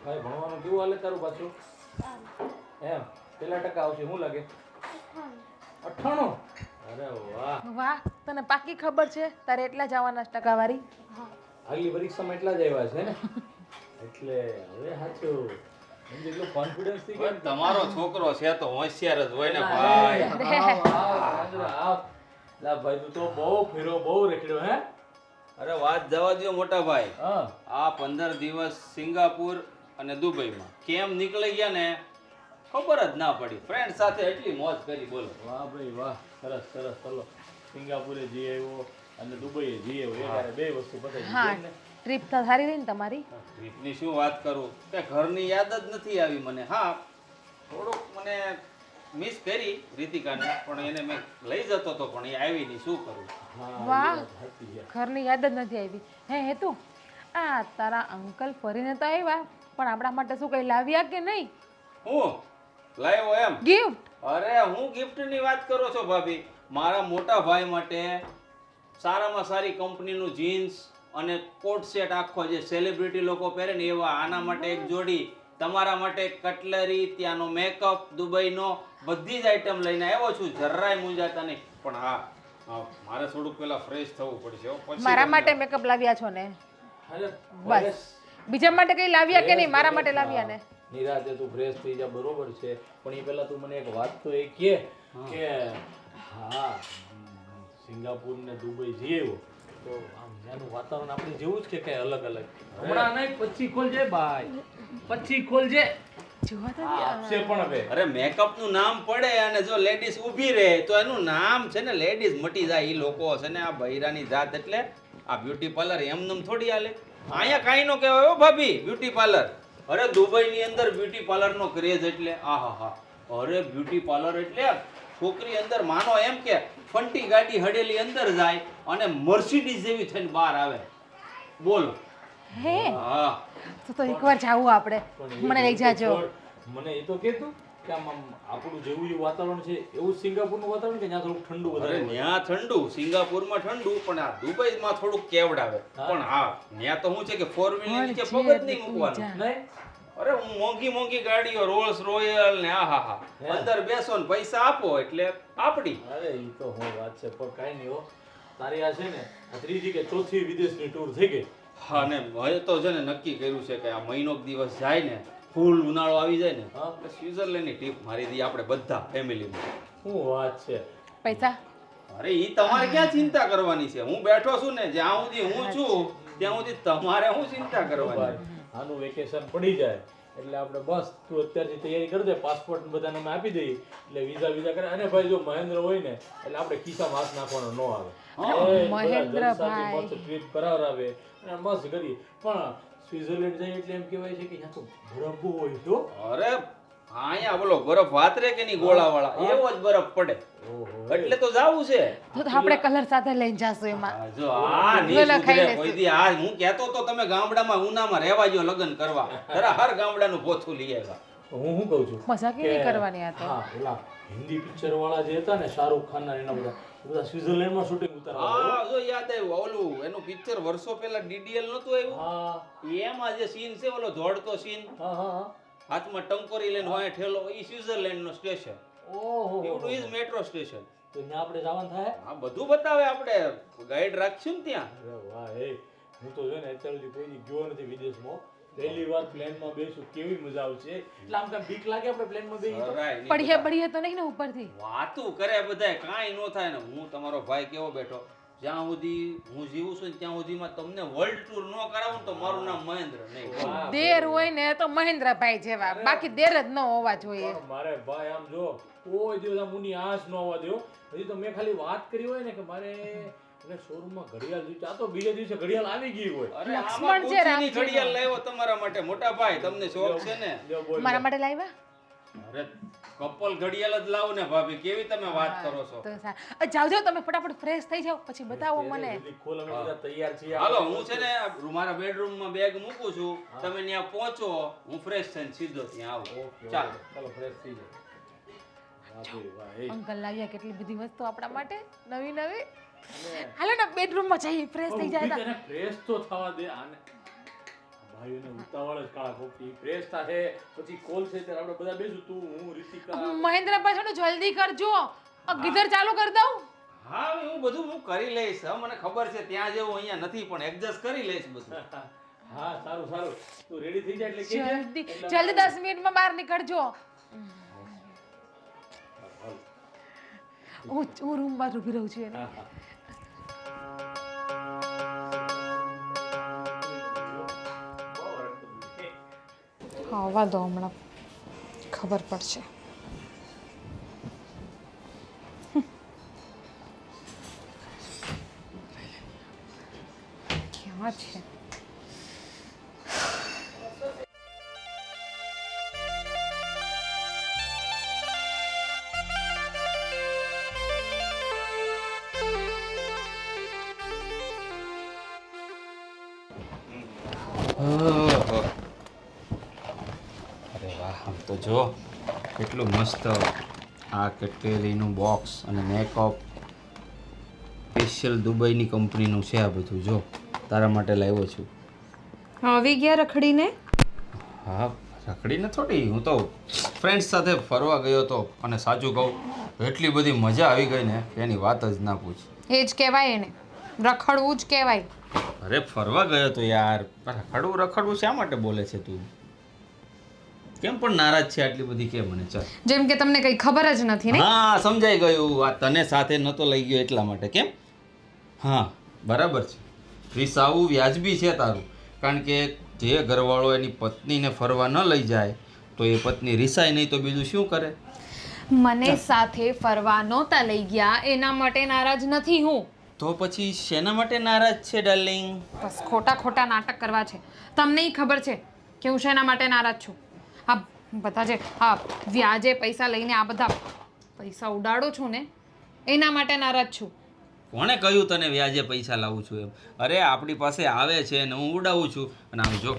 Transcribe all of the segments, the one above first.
ભાઈ ભણવાનું કેવું હાલે તારું પાછું? એમ કેટલા ટકા આવશે શું લાગે? 98. અરે વાહ વાહ, તને પાકી ખબર છે તારે એટલા જ આવવાના ટકાવારી? આગલી પરીક્ષામાં એટલા જ આવ્યા છે ને એટલે હવે સાચું એટલું કોન્ફિડન્સ થી પણ તમારો છોકરો છે તો હોશિયાર જ હોય ને ભાઈ. ભાઈ તું તો બહુ ફેરો બહુ રેખડ્યો હે. અરે વાત જવા દો મોટા ભાઈ, હા આ 15 દિવસ સિંગાપુર અને દુબઈમાં કેમ નીકળી ગયા ને ખબર જ ના પડી. ફ્રેન્ડ સાથે એટલી મોજ કરી બોલો. વાહ ભાઈ વાહ, સરસ સરસ. ચલો સિંગાપુરે જઈ આવ્યો અને દુબઈએ જઈ આવ્યો, એકારે બે વસ્તુ પતાવી હા, દીધી ને. ટ્રીપ તો સારી રહી ને તમારી? ટ્રીપની શું વાત કરું કે ઘરની યાદ જ નથી આવી મને. હા, થોડુંક મને મિસ કરી રીતિકાને, પણ એને મેં લઈ જતો હતો પણ એ આવી નહીં, શું કરું. હા વાહ. એ વાત સાચી છે. ઘરની યાદ જ નથી આવી. હે હેતુ, આ તારા અંકલ ફરીને તો આવ્યા પણ આપણા માટે શું કઈ લાવ્યા કે નહીં? હું લાવ્યો એમ? ગિફ્ટ? અરે હું ગિફ્ટની વાત કરો છો ભાભી? મારા મોટા ભાઈ માટે સારામાં સારી કંપનીનું જીન્સ અને કોટ સેટ આખો જે સેલિબ્રિટી લોકો પહેરે ને એવા, આના માટે એક જોડી, તમારા માટે કટલરી, ત્યાંનો મેકઅપ દુબઈનો, બધી જ આઈટમ લઈને આવ્યો છું. જરાય મૂંઝાતા નહીં. પણ હા, મારે થોડુંક પહેલા ફ્રેશ થવું પડશે હો, પછી મારા તમને- માટે મેકઅપ લાવ્યા છો ને? અરે બસ. બીજા માટે કઈ લાવ્યા કે નહીં? મારા માટે લાવ્યા ને? નિરાતે તું ફ્રેશ થઈ જા, બરોબર છે. પણ એ પહેલા તું મને એક વાત તો એ કે હા સિંગાપુર ને દુબઈ જઈ આવ્યો તો આમ ત્યાંનું વાતાવરણ આપણે જેવું જ કે કઈ અલગ અલગ? હમણાં નહીં, પછી ખોલજે ભાઈ, પછી ખોલજે. જોવા તો હા, આપશે પણ હવે. અરે મેકઅપ નું નામ પડે અને જો લેડીઝ ઊભી રહે તો એનું નામ છે ને લેડીઝ મટી જાય. એ લોકો છે ને આ બૈરાની જાત, એટલે આ બ્યુટી પાર્લર એમનેમ થોડી હાલે. અહીંયા કાંઈ નો કહેવાય હો ભાભી, બ્યુટી પાર્લર. અરે દુબઈની અંદર બ્યુટી પાર્લરનો ક્રેઝ એટલે આહાહા. અરે બ્યુટી પાર્લર એટલે છોકરી અંદર માનો એમ કે ફંટી ગાડી હડેલી અંદર જાય અને મર્સિડીઝ જેવી થઈને બહાર આવે. બોલો. હે, હા, તો એકવાર જાવું આપણે. પણ એ મને લઈ જાજો. મને એ તો કહેતું કે આમ આપણું જેવું એવું વાતાવરણ છે એવું જ સિંગાપુરનું વાતાવરણ કે જ્યાં થોડું ઠંડુ અરે વધારે હોય? ત્યાં ઠંડુ, સિંગાપુરમાં ઠંડુ, પણ આ દુબઈમાં થોડુંક કેવડાવે. પણ હા, ત્યાં તો શું છે કે ફોર વ્હીલ નીચે પગ જ નહીં મૂકવાનું. નહીં? અરે હું મોંઘી મોંઘી ગાડીઓ, રોલ્સ રોયલ ને આહાહા, અંદર બેસો ને પૈસા આપો એટલે આપડી. અરે ઈ તો હું વાત છે, પણ કાંઈ નહીં હો. તારી આ છે ને આ ત્રીજી કે ચોથી વિદેશની ટૂર થઈ ગઈ. હા, ને હવે તો છે ને નક્કી કર્યું છે કે આ મહિનો દિવસ જાય ને, ફૂલ ઉનાળો આવી જાય ને, હા. એટલે સ્વિટરલેન્ડની ટ્રીપ મારી દી આપણે બધા ફેમિલીમાં. શું વાત છે. પૈસા? અરે ઈ તમારે ક્યાં ચિંતા કરવાની છે? હું બેઠો છું ને, જ્યાં સુધી હું છું ત્યાં સુધી તમારે શું ચિંતા કરવાની? ભાઈ, આનું વેકેશન પડી જાય એટલે આપણે બસ તું અત્યારથી તૈયારી કરી દે, પાસપોર્ટ બધાને અમે આપી દઈએ એટલે વિઝા કરે. અને ભાઈ જો મહેન્દ્ર હોય ને એટલે આપણે ખિસ્સામાં હાથ નાખવાનો ન આવે. મહેન્દ્રભાઈ. મસ્ત ટ્રીપ કરાવરાવે અને મસ્ત કરીએ. પણ સ્વિટ્ઝરલેન્ડ જાય એટલે એમ કહેવાય છે કે ત્યાં તો બરફ બહુ હોય છે હો. અરે અહીંયા બોલો બરફ વાતરે કે નહીં, ગોળાવાળા એવો જ બરફ પડે. ઓહો. એટલે તો જાવું છે. તો આપણે કલર સાથે લઈને જાશું એમાં. આ જો આ ની ગોલા ખાઈ સુધરે લેશું. કોઈ દી. આ હું કહેતો તો તમે ગામડામાં ઉનામાં રહેવા જો લગ્ન કરવા, જરા હર ગામડાનું પોથું લઈ આવ્યા. હું શું કહું છું મજાક ય નહીં કરવાની આ તો. હા, ઓલા હિન્દી પિક્ચર વાળા જે હતા ને શાહરુખ ખાન ના એના બધા સ્વિટ્ઝરલેન્ડમાં શૂટિંગ ઉતારવા. હા, જો યાદ આવ્યું ઓલું એનું પિક્ચર વર્ષો પહેલા DDL નતું આવ્યું, હા એમાં જે સીન છે ઓલો દોડતો સીન, હા હા. હાથમાં ટંકોરી લઈને હોય ઠેલો, ઈ સ્વિટ્ઝરલેન્ડ નો સ્ટેશન. ઓહો. એવું ઇઝ મેટ્રો સ્ટેશન. તો ત્યાં આપણે જવાનું થાય? આ બધું બતાવે, આપણે ગાઈડ રાખશું ને ત્યાં. અરે વાહ. એ હું તો છે ને અત્યાર સુધી કોઈ દી ગયો નથી વિદેશમાં. પહેલી વાર પ્લેનમાં બેસું, કેવી મજા આવશે. એટલે આમ કાંઈ બીક લાગે આપણે પ્લેનમાં બેસી તો? જરાય નહીં. પડીએ પડીએ તો નહીં ને ઉપરથી? વાતું કરે બધાય, કાંઈ ન થાય ને. હું તમારો ભાઈ કેવો બેઠો, જ્યાં સુધી હું જીવું છું ને ત્યાં સુધીમાં તમને વર્લ્ડ ટૂર ન કરાવું ને તો મારું નામ મહેન્દ્ર નહીં. વાહ. દેર હોય ને તો મહેન્દ્રભાઈ જેવા, બાકી દેર જ ન હોવા જોઈએ. પણ મારે ભાઈ આમ જો કોઈ દિવસ આમ ઊની આંચ ન હોવા દ્યો. હજી તો મેં ખાલી વાત કરી હોય ને કે મારે એટલે શોરૂમમાં ઘડિયાળ જોઈતી, આ તો બીજા દિવસે ઘડિયાળ આવી ગઈ હોય. અરે લક્ષ્મણ આમાં છે, ગુચીની રામજીનો. ઘડિયાળ લાવ્યો તમારા માટે મોટા ભાઈ, તમને શોખ છે ને. લ્યો બોલ. મારા માટે લાવ્યા? અરે કપલ ઘડિયાળ જ લાવું ને ભાભી, કેવી તમે વાત કરો છો. તો જાઓ જાઓ, તમે ફટાફટ ફ્રેશ થઈ જાઓ પછી બતાવો મને. જલ્દી ખોલ, અમે બધા તૈયાર છીએ. હાલો, હું છે ને મારા બેડરૂમમાં બેગ મૂકું છું, તમે ત્યાં પહોંચો, હું ફ્રેશ થઈને સીધો ત્યાં આવું. ઓકે, ચાલો. ઓકે. ચાલો ફ્રેશ થઈ જાય. વાહ ભાઈ વાહ. એ અંકલ લાવ્યા કેટલી બધી વસ્તુ આપણા માટે નવી નવી. અને હાલો ને બેડરૂમમાં જઈએ, ફ્રેશ થઈ જાય. ઊભી તેને ફ્રેશ તો થવા દે. આને ભાઈઓને ઉતાવળ જ કાળા કોપી પ્રેસ થાય પછી કોલ છે ત્યારે આપણે બધા બેસું તું હું રીતિકા મહેન્દ્ર પાછળ જલ્દી કરજો ગીધર ચાલુ કરી દઉં હા હું બધું હું કરી લઈશ હા મને ખબર છે ત્યાં જેવું અહીંયા નથી પણ એડજસ્ટ કરી લઈશ બધું હા સારું સારું તું રેડી થઈ જાય એટલે કહેજે. જલ્દી એટલે જલ્દી 10 મિનિટમાં બહાર નીકળજો હું રૂમમાં ઊભી રહું છું એને હા, હા. આવવા દો હમણાં ખબર પડશે ક્યાં છે ઓહો. અરે વાહ આમ તો જો કેટલું મસ્ત આ કેટેરીનું બોક્સ અને મેકઅપ સ્પેશિયલ દુબઈની કંપનીનું છે આ બધું જો તારા માટે લાવ્યો છું આવી ગયા રખડીને હા રખડીને થોડી હું તો ફ્રેન્ડ્સ સાથે ફરવા ગયો હતો અને સાચું કહું એટલી બધી મજા આવી ગઈ ને કે એની વાત જ ના પૂછ એ જ કહેવાય એને રખડવું જ કહેવાય અરે ફરવા ગયો તો યાર રખડવું રખડવું શા માટે બોલે છે તું કેમ પણ નારાજ છે આટલી બધી કે મને ચાલ જેમ કે તમને કંઈ ખબર જ નથી ને હા સમજાઈ ગયું આ તને સાથે નતો લઈ ગયો એટલા માટે કેમ હા બરાબર છે વિસાવું વ્યાજબી છે તારું કારણ કે જે ઘરવાળો એની પત્નીને ફરવા ન લઈ જાય તો એ પત્ની રિસાય નહીં તો બીજું શું કરે મને સાથે ફરવા નહોતા લઈ ગયા એના માટે નારાજ નથી હું તો પછી શેના માટે નારાજ છે ડાર્લિંગ બસ ખોટા ખોટા નાટક કરવા છે તમને ય ખબર છે કે હું શેના માટે નારાજ છું આ બધા જે આ વ્યાજે પૈસા લઈને આ બધા પૈસા ઉડાડો છું ને એના માટે નારાજ છું કોણે કહ્યું તને વ્યાજે પૈસા લાવું છું એમ અરે આપણી પાસે આવે છે ને હું ઉડાવું છું અને આમ જો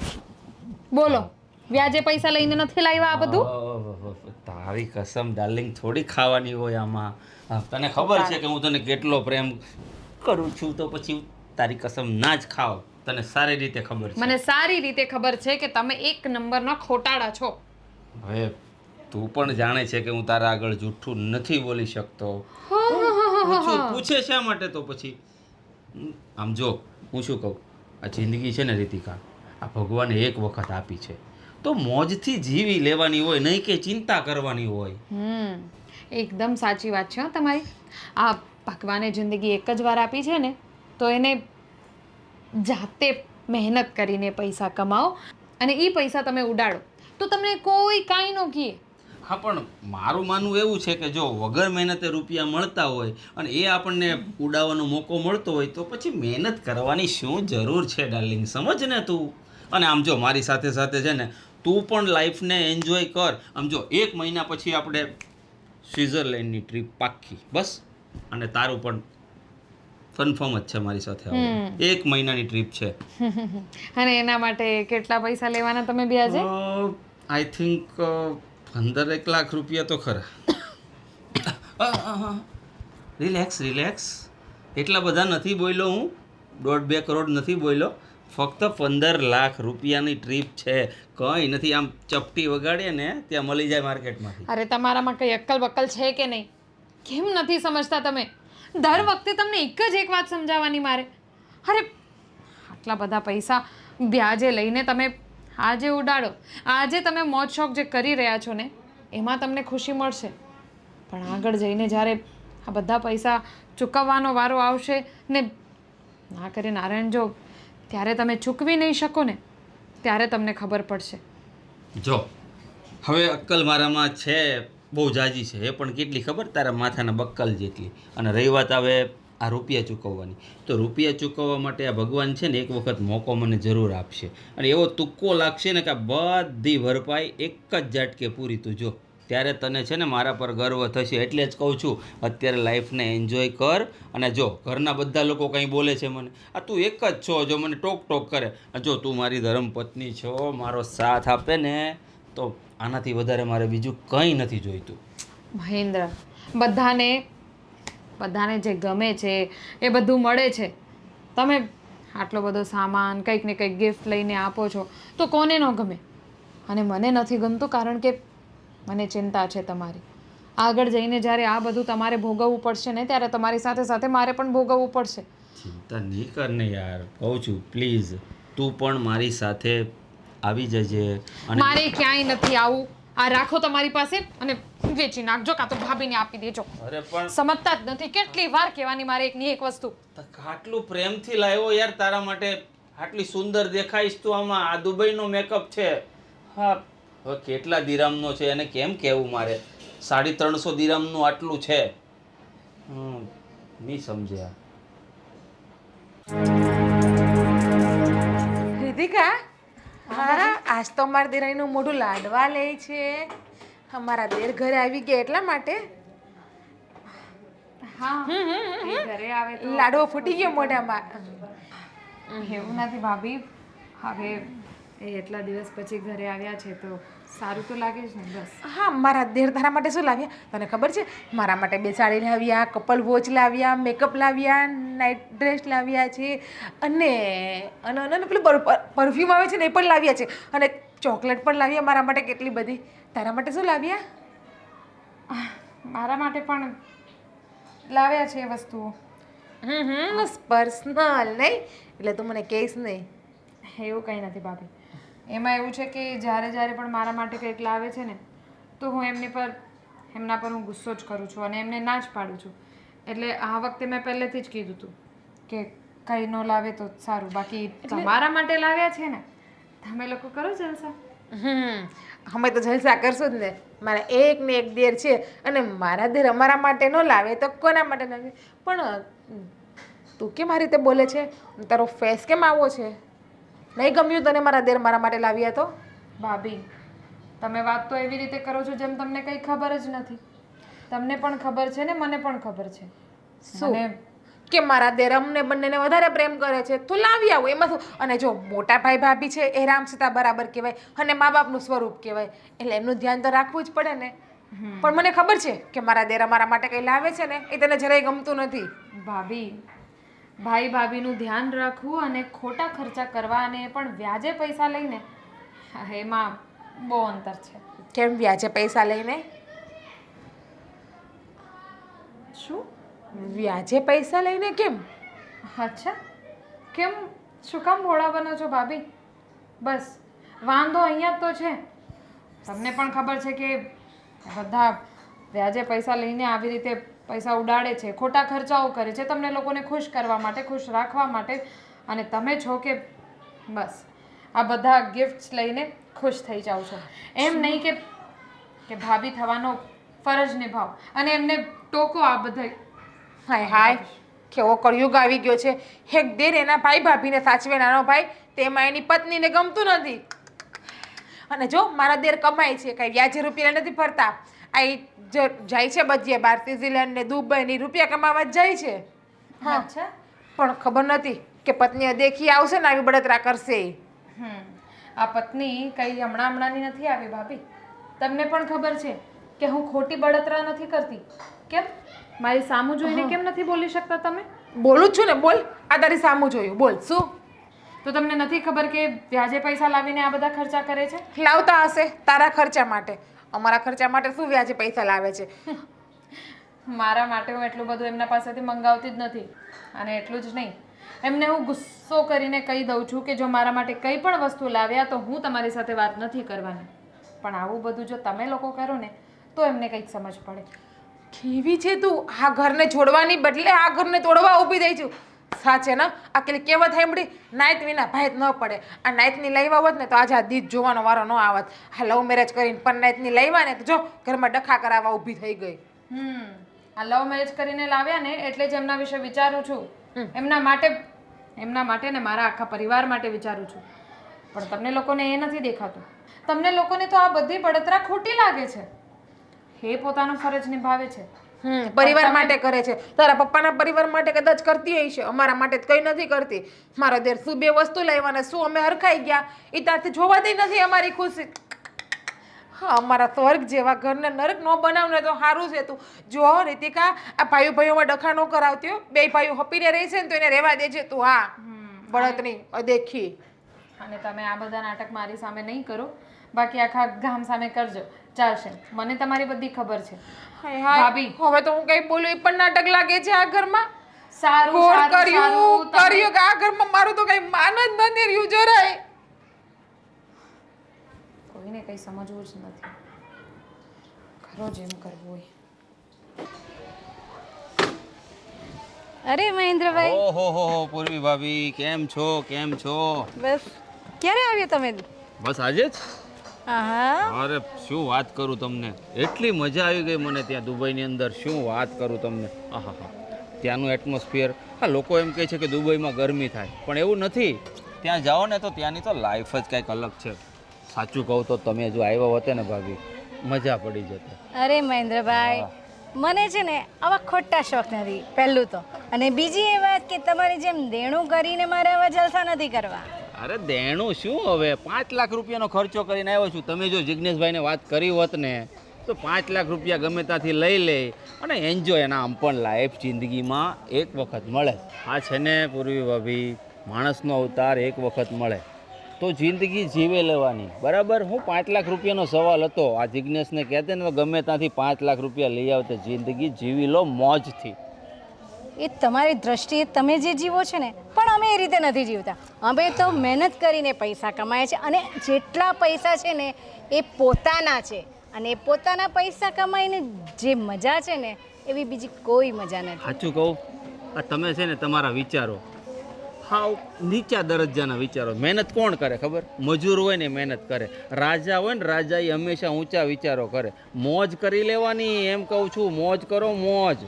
બોલો વ્યાજે પૈસા લઈને નથી લાવ્યા આ બધું ઓહોહો, તારી કસમ ડાર્લિંગ થોડી ખાવાની હોય આમાં હા, તને ખબર છે કે હું તને કેટલો પ્રેમ કરું છું તો પછી તારી કસમ ના જ ખાવ તને સારી રીતે ખબર છે મને સારી રીતે ખબર છે કે તમે એક નંબરના ખોટાડા છો હવે તું પણ જાણે છે કે હું તારા આગળ જૂઠું નથી બોલી શકતો પૂછે શા માટે તો પછી આમ જો હું શું કહું આ જિંદગી છે ને રીતિકા આ ભગવાને એક વખત આપી છે તો મોજથી જીવી લેવાની હોય નહીં કે ચિંતા કરવાની હોય એકદમ સાચી વાત છે હો તમારી આ ભગવાને જિંદગી એક જ વાર આપી છે ને તો એને જાતે મહેનત કરીને પૈસા કમાઓ અને એ પૈસા તમે ઉડાડો તો તમને કોઈ કાંઈ ન કહે હા પણ મારું માનવું એવું છે કે જો વગર મહેનતે રૂપિયા મળતા હોય અને એ આપણને ઉડાવવાનો મોકો મળતો હોય તો પછી મહેનત કરવાની શું જરૂર છે ડાર્લિંગ સમજ ને તું અને આમ જો મારી સાથે સાથે છે ને તું પણ લાઈફને એન્જોય કર આમ જો 1 મહિના પછી આપણે સ્વિટ્ઝરલેન્ડની ટ્રીપ પાક્કી બસ અને તારું પણ કન્ફર્મ જ છે મારી સાથે આવવાનું 1 મહિનાની ટ્રીપ છે અને એના માટે કેટલા પૈસા લેવાના તમે વ્યાજે આઈ થિંક 15 લાખ રૂપિયા તો ખરા રિલેક્સ રિલેક્સ એટલા બધા નથી બોલ્યો હું 1.5-2 કરોડ નથી બોલ્યો ફક્ત 15 લાખ રૂપિયાની ટ્રીપ છે કંઈ નથી આમ ચપટી વગાડીએ ને ત્યાં મળી જાય માર્કેટમાંથી અરે તમારામાં કંઈ અક્કલ બક્કલ છે કે નહીં કેમ નથી સમજતા તમે દર વખતે તમને એક જ એક વાત સમજાવવાની મારે અરે આટલા બધા પૈસા વ્યાજે લઈને તમે આજે ઉડાડો આજે તમે મોજ શોખ જે કરી રહ્યા છો ને એમાં તમને ખુશી મળશે પણ આગળ જઈને જ્યારે આ બધા પૈસા ચૂકવવાનો વારો આવશે ને ના કરે નારાયણ જો ત્યારે તમે ચૂકવી નહીં શકો ને ત્યારે તમને ખબર પડશે જો હવે અક્કલ મારામાં છે બહુ જાજી છે એ પણ કેટલી ખબર તારા માથાના બક્કલ જેટલી અને રહી વાત આવે આ રૂપિયા ચૂકવવાની તો રૂપિયા ચૂકવવા માટે આ ભગવાન છે ને એક વખત મોકો મને જરૂર આપશે અને એવો તુક્કો લાગશે ને કે આ બધી ભરપાઈ એક જ ઝાટકે પૂરી તું જો ત્યારે તને છે ને મારા પર ગર્વ થશે એટલે જ કહું છું અત્યારે લાઈફને એન્જોય કર અને જો ઘરના બધા લોકો કંઈ બોલે છે મને આ તું એક જ છો જો મને ટોક ટોક કરે જો તું મારી ધર્મપત્ની છો મારો સાથ આપે ને તો આનાથી વધારે મારે બીજું કંઈ નથી જોઈતું મહેન્દ્ર બધાને જે ગમે છે એ બધું મળે છે તમે આટલો બધો સામાન કંઈક ને કંઈક ગિફ્ટ લઈને આપો છો તો કોને ન ગમે. અને મને નથી ગમતું કારણ કે મને ચિંતા છે તમારી. આગળ જઈને જ્યારે આ બધું તમારે ભોગવવું પડશે ને ત્યારે તમારી સાથે સાથે મારે પણ ભોગવવું પડશે. ચિંતા નહીં કર ને યાર, કહું છું પ્લીઝ તું પણ મારી સાથે આવી જજે. અને મારે ક્યાંય નથી આવું. આ રાખો તમારી પાસે અને વેચી નાખજો કાં તો ભાભીને આપી દેજો. અરે પણ સમજતા જ નથી. કેટલી વાર કહેવાની મારે એકની એક વસ્તુ. આટલું પ્રેમથી લાવ્યો યાર તારા માટે. આટલી સુંદર દેખાઈશ તું આમાં. આ દુબઈનો મેકઅપ છે. હા હવે કેટલા દિરામનો છે એને કેમ કહેવું મારે? 350 દિરામનું આટલું છે. નહીં સમજ્યા. રીતિકા, હા આજ તો અમારા દેરાઈનું મોઢું લાડવા લે છે. અમારા દેર ઘરે આવી ગયા એટલા માટે હા ઘરે આવે તો લાડવો ફૂટી ગયો મોઢામાં. એવું નથી ભાભી. હવે એ એટલા દિવસ પછી ઘરે આવ્યા છે તો સારું તો લાગે જ ને બસ. હા મારા દેર તારા માટે શું લાવ્યા તને ખબર છે? મારા માટે 2 સાડી લાવ્યા, કપલ વોચ લાવ્યા, મેકઅપ લાવ્યા, નાઇટ ડ્રેસ લાવ્યા છે અને અને અને પેલું પરફ્યુમ આવે છે ને એ પણ લાવ્યા છે અને ચોકલેટ પણ લાવ્યા મારા માટે કેટલી બધી. તારા માટે શું લાવ્યા? મારા માટે પણ લાવ્યા છે એ વસ્તુઓ. પર્સનલ નહીં એટલે તું મને કહીશ નહીં. એવું કંઈ નથી ભાભી. એમાં એવું છે કે જ્યારે પણ મારા માટે કંઈક લાવે છે ને તો હું એમના પર હું ગુસ્સો જ કરું છું અને એમને ના જ પાડું છું. એટલે આ વખતે મેં પહેલેથી જ કીધું હતું કે કંઈ ન લાવે તો સારું. બાકી તમારા માટે લાવ્યા છે ને તમે લોકો કરો જલસા. અમે તો જલસા કરશું જ ને. મારા એક ને એક દેર છે અને મારા દેર અમારા માટે ન લાવે તો કોના માટે લાવે? પણ તું કેમ આ રીતે બોલે છે? તારો ફેસ કેમ આવો છે? નહીં ગમ્યું તને મારા દેર મારા માટે લાવ્યા તો? ભાભી તમે વાત તો એવી રીતે કરો છો જેમ તમને કંઈ ખબર જ નથી. તમને પણ ખબર છે ને મને પણ ખબર છે. શું કે મારા દેર અમને બંનેને વધારે પ્રેમ કરે છે તું લાવી આવું એમાં શું? અને જો મોટા ભાઈ ભાભી છે એ રામ સીતા બરાબર કહેવાય અને મા બાપનું સ્વરૂપ કહેવાય એટલે એમનું ધ્યાન તો રાખવું જ પડે ને. પણ મને ખબર છે કે મારા દેર મારા માટે કંઈ લાવે છે ને એ તને જરાય ગમતું નથી. ભાભી ભાઈ ભાભીનું ધ્યાન રાખવું અને ખોટા ખર્ચા કરવા અને એ પણ વ્યાજે પૈસા લઈને એમાં બહુ અંતર છે. કેમ વ્યાજે પૈસા લઈને? શું? વ્યાજે પૈસા લઈને કેમ? અચ્છા કેમ? શું કામ ભોળા બનો છો ભાભી? બસ વાંધો અહીંયા જ તો છે. તમને પણ ખબર છે કે બધા વ્યાજે પૈસા લઈને આવી રીતે પૈસા ઉડાડે છે, ખોટા ખર્ચાઓ કરે છે તમને લોકોને ખુશ કરવા માટે, ખુશ રાખવા માટે. અને તમે છો કે બસ આ બધા ગિફ્ટ્સ લઈને ખુશ થઈ જાઓ છો. એમ નહીં કે ભાભી થવાનો ફરજ નિભાવ અને એમને ટોકો આ બધા. હાય હાય કેવો કળયુગ આવી ગયો છે. એક દેર એના ભાઈ ભાભીને સાચવે નાનો ભાઈ તેમાં એની પત્નીને ગમતું નથી. અને જો મારા દેર કમાય છે કઈ વ્યાજે રૂપિયા નથી ફરતા. આ જાય છે બધીએ બહાર સ્વિટ્ઝરલેન્ડ ને દુબઈ ની રૂપિયા કમાવા જ જાય છે. હા અચ્છા પણ ખબર નથી કે પત્ની દેખી આવશે ને આવી બળતરા કરશે. આ પત્ની કઈ હમણાંની નથી આવી ભાભી. તમને પણ ખબર છે કે હું ખોટી બળતરા નથી કરતી. કેમ મારી સામું જોઈને કેમ નથી બોલી શકતા તમે? બોલું જ છું ને બોલ. આ તારી સામું જોયું બોલ. શું તો તમને નથી ખબર કે વ્યાજે પૈસા લાવીને આ બધા ખર્ચા કરે છે? લાવતા હશે તારા ખર્ચા માટે. અમારા ખર્ચા માટે શું વ્યાજે પૈસા લાવે છે? મારા માટે હું એટલું બધું એમના પાસેથી મંગાવતી જ નથી. અને એટલું જ નહીં એમને હું ગુસ્સો કરીને કહી દઉં છું કે જો મારા માટે કંઈ પણ વસ્તુ લાવ્યા તો હું તમારી સાથે વાત નથી કરવાની. પણ આવું બધું જો તમે લોકો કરો ને તો એમને કંઈક સમજ પડે. કેવી છે તું? આ ઘરને છોડવાની બદલે આ ઘરને તોડવા ઊભી થઈ છું. સાચે ને આ પેલી કહેવત સાંભળી નાઈટ વિના ભાઈ ન પડે. આ નાઈટની લાવ્યા હોત ને તો આજે આ દીદ જોવાનો વારો ન આવત. આ લવ મેરેજ કરીને પણ નાઈટની લાવ્યા ને તો જો ઘરમાં ડખા કરાવવા ઊભી થઈ ગઈ. આ લવ મેરેજ કરીને લાવ્યા ને એટલે જ એમના વિશે વિચારું છું. એમના માટે ને મારા આખા પરિવાર માટે વિચારું છું. પણ તમને લોકોને એ નથી દેખાતું. તમને લોકોને તો આ બધી બળતરા ખોટી લાગે છે. એ પોતાનો ફરજ નિભાવે છે. પરિવાર માટે કરે છે. તારા પપ્પાના પરિવાર માટે કદાચ કરતી હોય છે. અમારા માટે કંઈ નથી કરતી. મારો દેર શું 2 વસ્તુ લાવવાના શું અમે હરખાઈ ગયા એ તારથી જોવાતી નથી અમારી ખુશી. હા અમારા સ્વર્ગ જેવા ઘરને નરક ન બનાવને તો સારું છે. તું જો રીતિકા આ ભાઈઓમાં ડખા ન કરાવતી હો. 2 ભાઈઓ હપીને રહે છે ને તો એને રહેવા દેજે તું. હા બળતની અદેખી. અને તમે આ બધા નાટક મારી સામે નહીં કરો, બાકી આખા ગામ સામે કરજો, ચાલશે. મને તમારી બધી ખબર છે. હાય હાય. ભાભી. હવે તો હું કઈ બોલું એ પણ નાટક લાગે છે આ ઘરમાં. સારું ઘોર સારું, કર્યું સારું, તમે- કર્યું કે આ ઘરમાં મારું તો કઈ માન જ નથી રહ્યું જરાય. કોઈને કંઈ સમજવું જ નથી. કરો જેમ કરવું હોય. અરે મહેન્દ્રભાઈ, ઓહો હો હો પૂર્વી ભાભી, કેમ છો? કેમ છો? બસ ક્યારે આવ્યો તમે? બસ આજે જ. હા, અરે શું વાત કરું તમને, એટલી મજા આવી ગઈ મને ત્યાં દુબઈની અંદર. શું વાત કરું તમને, આહાહા, ત્યાંનું એટમોસ્ફિયર. હા, લોકો એમ કહે છે કે દુબઈમાં ગરમી થાય, પણ એવું નથી. ત્યાં જાઓ ને તો ત્યાંની તો લાઈફ જ કંઈક અલગ છે. સાચું કહું તો તમે જો આવ્યા હોતે ને ભાભી, મજા પડી જતી. અરે મહેન્દ્રભાઈ, મને છે ને આવા ખોટા શોખ નથી પહેલું તો, અને બીજી એ વાત કે તમારી જેમ દેણું કરીને મારે આવા જલસા નથી કરવા. અરે દેણું શું, હવે 5 લાખ રૂપિયાનો ખર્ચો કરીને આવ્યો છું. તમે જો જિગ્નેશભાઈને વાત કરી હોત ને તો 5 લાખ રૂપિયા ગમે ત્યાંથી લઈ લે અને એન્જોય. એના આમ પણ લાઈફ જિંદગીમાં એક વખત મળે. આ છે ને પૂર્વી ભાભી, માણસનો અવતાર એક વખત મળે તો જિંદગી જીવે લેવાની, બરાબર. હું 5 લાખ રૂપિયાનો સવાલ હતો. આ જિગ્નેશને કહેતે ને તો ગમે ત્યાંથી 5 લાખ રૂપિયા લઈ આવતે. જિંદગી જીવી લો મોજથી. એ તમારી દ્રષ્ટિએ તમે જે જીવો છો ને, પણ અમે એ રીતે નથી જીવતા. અમે તો મહેનત કરીને પૈસા કમાય છે, અને જેટલા પૈસા છે ને એ પોતાના છે, અને એ પોતાના પૈસા કમાઈને જે મજા છે ને એવી બીજી કોઈ મજા નથી. સાચું કહું, આ તમે છે ને તમારા વિચારો હાવ નીચા દરજ્જાના વિચારો. મહેનત કોણ કરે ખબર? મજૂર હોય ને મહેનત કરે. રાજા હોય ને રાજા, એ હંમેશા ઊંચા વિચારો કરે. મોજ કરી લેવાની, એમ કહું છું, મોજ કરો મોજ.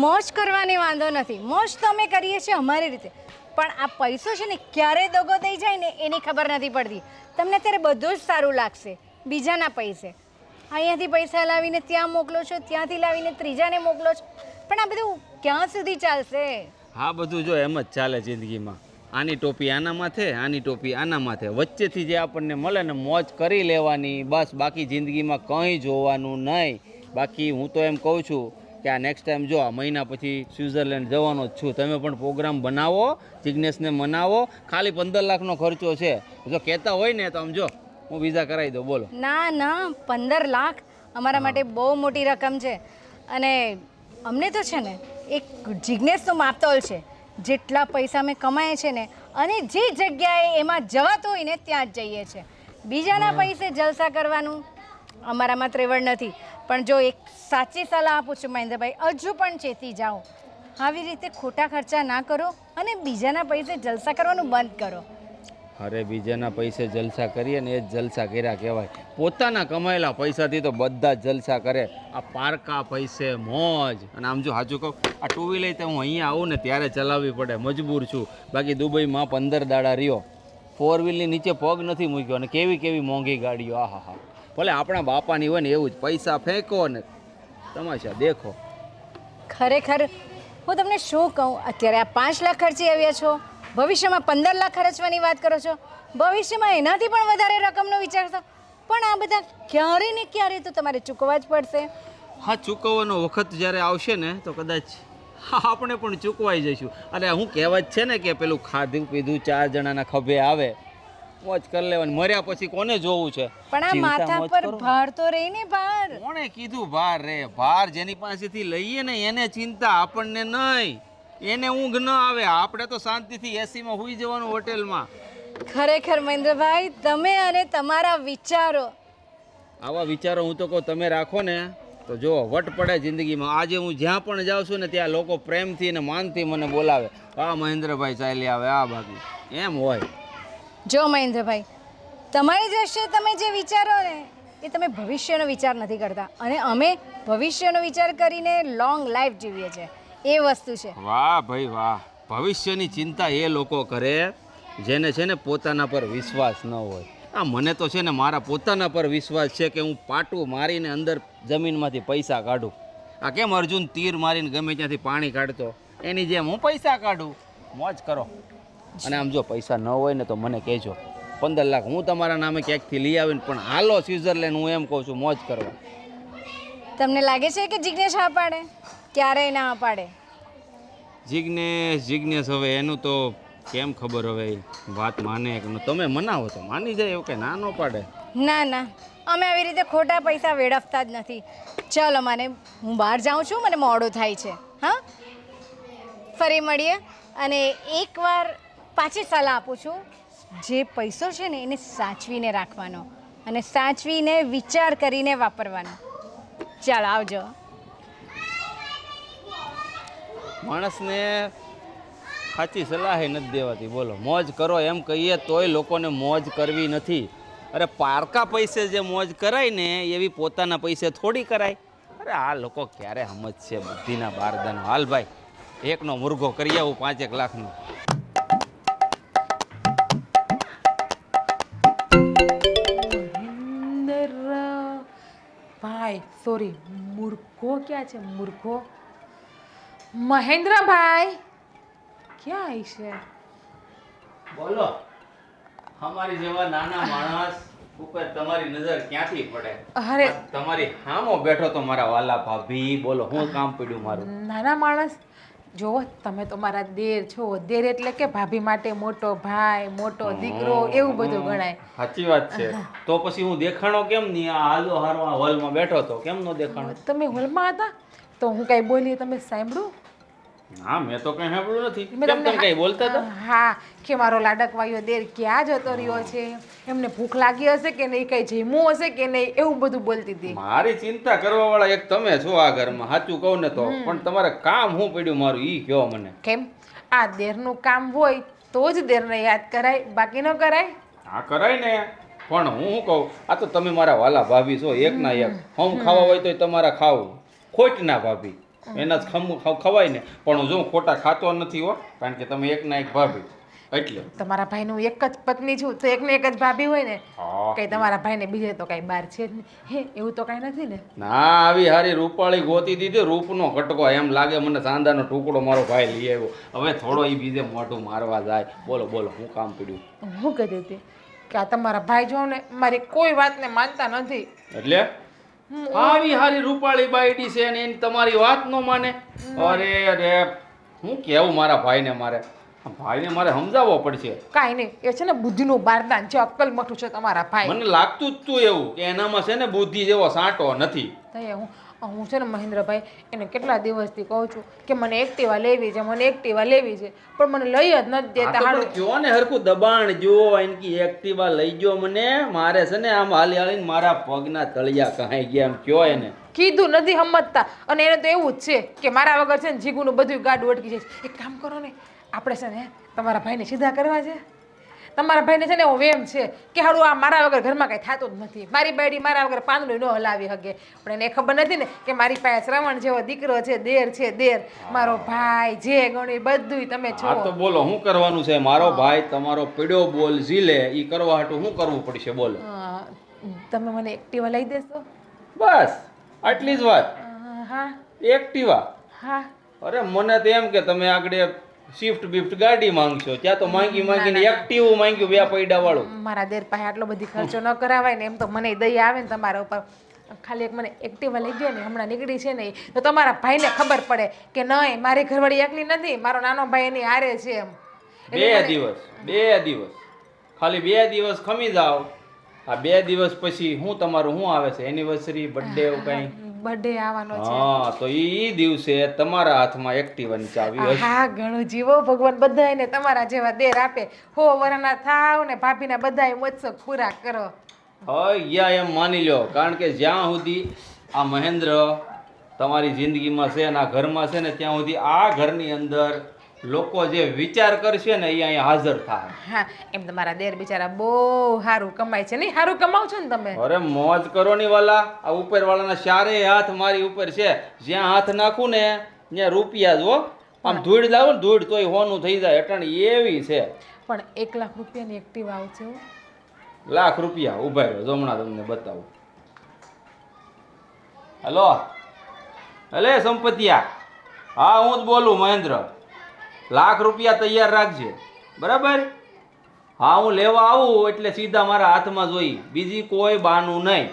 મોજ કરવાની વાંધો નથી, મોજ તો અમે કરીએ છીએ અમારી રીતે, પણ આ પૈસો છે ને ક્યારે દગો થઈ જાય ને એની ખબર નથી પડતી. તમને અત્યારે બધું જ સારું લાગશે બીજાના પૈસે. અહીંયાથી પૈસા લાવીને ત્યાં મોકલો છો, ત્યાંથી લાવીને ત્રીજાને મોકલો છો, પણ આ બધું ક્યાં સુધી ચાલશે? હા, બધું જો એમ જ ચાલે જિંદગીમાં. આની ટોપી આના માથે, આની ટોપી આના માથે, વચ્ચેથી જે આપણને મળે ને મોજ કરી લેવાની બસ. બાકી જિંદગીમાં કંઈ જોવાનું નહીં. બાકી હું તો એમ કહું છું કે આ નેક્સ્ટ ટાઈમ જો આ મહિના પછી સ્વિટ્ઝરલેન્ડ જવાનો જ છું. તમે પણ પ્રોગ્રામ બનાવો, જિગ્નેશને મનાવો. ખાલી 15 લાખનો ખર્ચો છે. જો કહેતા હોય ને તો આમ જો હું વિઝા કરાવી દઉં. બોલો. ના ના, 15 લાખ અમારા માટે બહુ મોટી રકમ છે, અને અમને તો છે ને એક જિજ્ઞેસનો માપતોલ છે. જેટલા પૈસા અમે કમાઈએ છે ને, અને જે જગ્યાએ એમાં જવાતું હોય ને ત્યાં જ જઈએ છીએ. બીજાના પૈસે જલસા કરવાનું અમારામાં ત્રેવડ નથી. પણ જો એક સાચી સલાહ આપું છું મહેન્દ્રભાઈ, હજુ પણ ચેતી જાઓ, આવી રીતે ખોટા ખર્ચા ના કરો અને બીજાના પૈસે જલસા કરવાનું બંધ કરો. અરે બીજાના પૈસે જલસા કરીએ ને એ જ જલસા કર્યા કહેવાય. પોતાના કમાયેલા પૈસાથી તો બધા જ જલસા કરે. આ પારકા પૈસે મોજ. અને આમ જો સાચું કહું, આ ટુ વ્હીલર તો હું અહીંયા આવું ને ત્યારે ચલાવવી પડે, મજબૂર છું. બાકી દુબઈમાં 15 દાડા રહ્યો, 4 વ્હીલની નીચે પગ નથી મૂક્યો. અને કેવી કેવી મોંઘી ગાડીઓ, આહા હા. ભલે આપણા બાપાની હોય ને એવું જ, પૈસા ફેંકો ને તમાશા દેખો. ખરેખર હું તમને શું કહું, અત્યારે આ 5 લાખ ખર્ચી આવ્યા છો, ભવિષ્યમાં 15 લાખ ખર્ચવાની વાત કરો છો, ભવિષ્યમાં એનાથી પણ વધારે રકમનો વિચારશો. પણ આ બધા ક્યારે ને ક્યારે તો તમારે ચૂકવવા જ પડશે. હા, ચૂકવવાનો વખત જ્યારે આવશે ને તો કદાચ આપણે પણ ચૂકવાઈ જઈશું. અરે હું કહેવત છે ને કે પેલું ખાધું પીધું 4 જણાના ખભે આવે, મોજ કરી લેવાની. મર્યા પછી કોને જોવું છે? પણ આ ચિંતા માથા મોજ પર કરો. ભાર તો રહી ને, ભાર. કોણે કીધું ભાર રે? ભાર જેની પાસેથી લઈએ ને એને ચિંતા, આપણને નહીં. એને ઊંઘ ન આવે, આપણે તો શાંતિથી એસીમાં સૂઈ જવાનું હોટેલમાં. ખરેખર મહેન્દ્રભાઈ, તમે અને તમારા વિચારો. આવા વિચારો હું તો કહું તમે રાખો ને તો જો વટ પડે જિંદગીમાં. આજે હું જ્યાં પણ જાઉં છું ને ત્યાં લોકો પ્રેમથી ને માનથી મને બોલાવે, આ મહેન્દ્રભાઈ ચાલી આવે, આ બાકી એમ હોય. જો મહેન્દ્રભાઈ, તમારી દ્રષ્ટિએ તમે જે વિચારો ને એ તમે ભવિષ્યનો વિચાર નથી કરતા, અને અમે ભવિષ્યનો વિચાર કરીને લોંગ લાઈફ જીવીએ છીએ. એ વસ્તુ છે. વાહ ભાઈ વાહ. ભવિષ્યની ચિંતા એ લોકો કરે જેને છે ને પોતાના પર વિશ્વાસ ન હોય. આ મને તો છે ને મારા પોતાના પર વિશ્વાસ છે કે હું પાટું મારીને અંદર જમીનમાંથી પૈસા કાઢું. આ કેમ અર્જુન તીર મારીને ગમે ત્યાંથી પાણી કાઢતો, એની જેમ હું પૈસા કાઢું. મોજ કરો. અને આમ જો પૈસા ન હોય ને તો મને કહેજો, 15 લાખ હું તમારા નામે ક્યાંકથી લઈ આવીને, પણ હાલો સ્વિટ્ઝરલેન્ડ. હું એમ કહું છું મોજ કરવા. તમને લાગે છે કે જિજ્ઞેસ હા પાડે? ક્યારેય ના પાડે. જિગ્નેશ હવે એનું તો કેમ ખબર હવે વાત માને કે ન? તમે મનાવો તો માની જાય, એવું કે ના ન પાડે. ના ના, અમે આવી રીતે ખોટા પૈસા વેડફતા જ નથી. ચલો મને, હું બહાર જાઉં છું, મને મોડું થાય છે. હા, ફરી મળીએ. અને એકવાર પાછી સલાહ આપું છું, જે પૈસો છે ને એને સાચવીને રાખવાનો અને સાચવીને વિચાર કરીને વાપરવાનો. ચાલો આવજો. માણસને સાચી સલાહ નથી દેવાતી. બોલો, મોજ કરો એમ કહીએ તોય લોકોને મોજ કરવી નથી. અરે પારકા પૈસે જે મોજ કરાય ને એવી પોતાના પૈસે થોડી કરાય. અરે આ લોકો ક્યારે સમજશે બુદ્ધિના બારદાન. હાલ ભાઈ, એકનો મુર્ગો કરી આવું 5-1 લાખનો. મહેન્દ્ર ભાઈ, સોરી, મૂર્ખો ક્યાં છે? મૂર્ખો મહેન્દ્રભાઈ ક્યાં છે? બોલો, અમારી જેવા નાના માણસ ઉપર તમારી નજર ક્યાંથી પડે? અરે તમારી હામો બેઠો તો મારા વાલા ભાભી. બોલો, હું કામ પડ્યું મારું? નાના માણસ, જો તમે તો મારા દેર છો. દેર એટલે કે ભાભી માટે મોટો ભાઈ, મોટો દીકરો, એવું બધું ગણાય. સાચી વાત છે. તો પછી હું દેખાણો કેમ નહીં? આ હાલો હારવા હોલમાં બેઠો તો કેમ નો દેખાણો? તમે હોલમાં હતા તો હું કઈ બોલી તમે સાંભળ્યું? ના, મેં તો કઈ સાંભળ્યું નથી. મેં કેમ તમે કઈ બોલતા હતા? હા, કે મારો લાડકવાયો દેર ક્યાં જતો રહ્યો છે, એમને ભૂખ લાગી હશે કે નહીં, કઈ જમ્યું હશે કે નહીં, એવું બધું બોલતી હતી. મારી ચિંતા કરવા વાળા એક તમે છો આ ઘરમાં. સાચું કહું ને તો. પણ તમારે કામ શું પડ્યું મારું ઈ કહો મને. કેમ? આ દેરનું કામ હોય તો જ દેરને યાદ કરાય, બાકી ન કરાય. હા કરાય ને, પણ હું શું કહું, આ તો તમે મારા વાલા ભાભી છો, એક ના એક. હમ ખાવા હોય તો તમારા ખાવું, ખોટ ના ભાભી, એના જ ખવાય ને. પણ હું જો ખોટા ખાતો નથી હો, કારણ કે તમે એક ના એક ભાભી. એટલે તમારા ભાઈનું એક જ પત્ની છું તો એક ને એક જ ભાભી હોય ને. હા. કઈ તમારા ભાઈને બીજે તો કઈ બાર છે જ નહીં. હે, એવું તો કઈ નથી ને? ના, આવી હારી રૂપાળી ગોતી દીધી, રૂપનો કટકો. એમ લાગે મને ચાંદાનો ટુકડો મારો ભાઈ લઈ આવ્યો. હવે થોડો ઈ બીજે મોઢું મારવા જાય. બોલો બોલો, હું કામ પડ્યું? હું કહેતી હતી કે આ તમારા ભાઈ જો ને મારી કોઈ વાતને માનતા નથી. એટલે આવી હારી રૂપાળી બાયડી છે ને એની તમારી વાત ન માને? અરે અરે, હું કેવું મારા ભાઈને? ભાઈને મારે સમજાવવો પડશે. કાંઈ નહીં, એ છે ને બુદ્ધિનું બારદાન છે, અક્કલ મઠું છે તમારા ભાઈ. મને લાગતું જ તું એવું કે એનામાં છે ને બુદ્ધિ જેવો સાંટો નથી. તો હું છે ને મહેન્દ્રભાઈ એને કેટલા દિવસથી કહું છું કે મને એક્ટિવા લેવી છે, મને એક્ટિવા લેવી છે, પણ મને લઈ જ નથી દેતા. આ તો પણ કયો ને હરખું દબાણ જો એનકી એક્ટિવા લઈ ગયો મને. મારે છે ને આમ હાલી હાલીને મારા પગના તળિયા કહાઈ ગયા એમ કયો એને. કીધું નથી સમજતા. અને એને તો એવું જ છે કે મારા વગર છે ને જીગુનું બધું ગાડું અટકી જાય. એક કામ કરો ને, આપણે છે ને તમારા ભાઈને સીધા કરવા છે. તમારા ભાઈને છે ને એવો વેમ છે કે હાડું આ મારા વગર ઘરમાં કંઈ થતું જ નથી. મારી બાયડી મારા વગર પાંદડું ન હલાવી શકે. પણ એને ખબર નથી ને કે મારી પાસે શ્રવણ જેવો દીકરો છે, દેર છે, દેર મારો ભાઈ જે ગણ્યું બધું તમે છો. હા તો બોલો, શું કરવાનું છે? મારો ભાઈ તમારો પીડ્યો બોલ ઝીલે ઈ કરવા હાટું શું કરવું પડશે? બોલો. તમે મને એક્ટિવા લઈ દેશો? બસ આટલી જ વાત? હા એક્ટિવા? હા. અરે મને તો એમ કે તમે આગળ શિફ્ટ બિફ્ટ ગાડી માંગશો, ત્યાં તો માંગીને એક્ટિવ માંગ્યું, બે પૈડા વાળું. મારા દેર પાસે આટલો બધી ખર્ચો ન કરાવાય ને. એમ તો મને દયા આવે ને તમારા ઉપર. ખાલી એક મને એક્ટિવા લઈ દો ને, હમણાં નીકળી છે ને તો તમારા ભાઈને ખબર પડે કે નહીં મારી ઘરવાળી એકલી નથી, મારો નાનો ભાઈ એની હારે છે એમ. 2 દિવસ ખાલી 2 દિવસ ખમી જાઓ. આ 2 દિવસ પછી હું તમારું શું આવે છે? એનિવર્સરી, બર્થડે એવું કઈ? બર્થડે આવવાનો છે. હા, તો ઈ દિવસે તમારા હાથમાં એક્ટિવાની ચાવી હશે. હા, ઘણું જીવો ભગવાન બધાને તમારા જેવા દેર આપે. હો વરના થાવ ને ભાભીના બધાય મોજશોખ પૂરા કરો. યા એમ માની લો, કારણ કે જ્યાં સુધી આ મહેન્દ્ર તમારી જિંદગીમાં છે ને આ ઘરમાં છે ને ત્યાં સુધી આ ઘરની અંદર લોકો જે વિચાર કરશે ને એ અહીંયા હાજર થાય. હા, એમ તમારા દેર બિચારા બહુ સારું કમાય છે. નહીં સારું કમાવ છો ને તમે? અરે મોજ કરો ની વાલા. આ ઉપર વાળાના ચારે હાથ મારી ઉપર છે. જ્યાં હાથ નાખું ને ત્યાં રૂપિયા જ હો. આમ ધૂળ લાવો ને ધૂળ તોય હોનું થઈ જાય અટાણ એવી છે. પણ 1 લાખ રૂપિયાની એક્ટિવા આવશે હો. લાખ રૂપિયા? ઉભા રહ્યો, જમણા તમને બતાવું. હેલો, અલે સંપતિયા. હા, હું જ બોલું મહેન્દ્ર. લાખ રૂપિયા તૈયાર રાખજે, બરાબર? હા, હું લેવા આવું એટલે સીધા મારા હાથમાં જોઈ, બીજી કોઈ બાનું નહીં,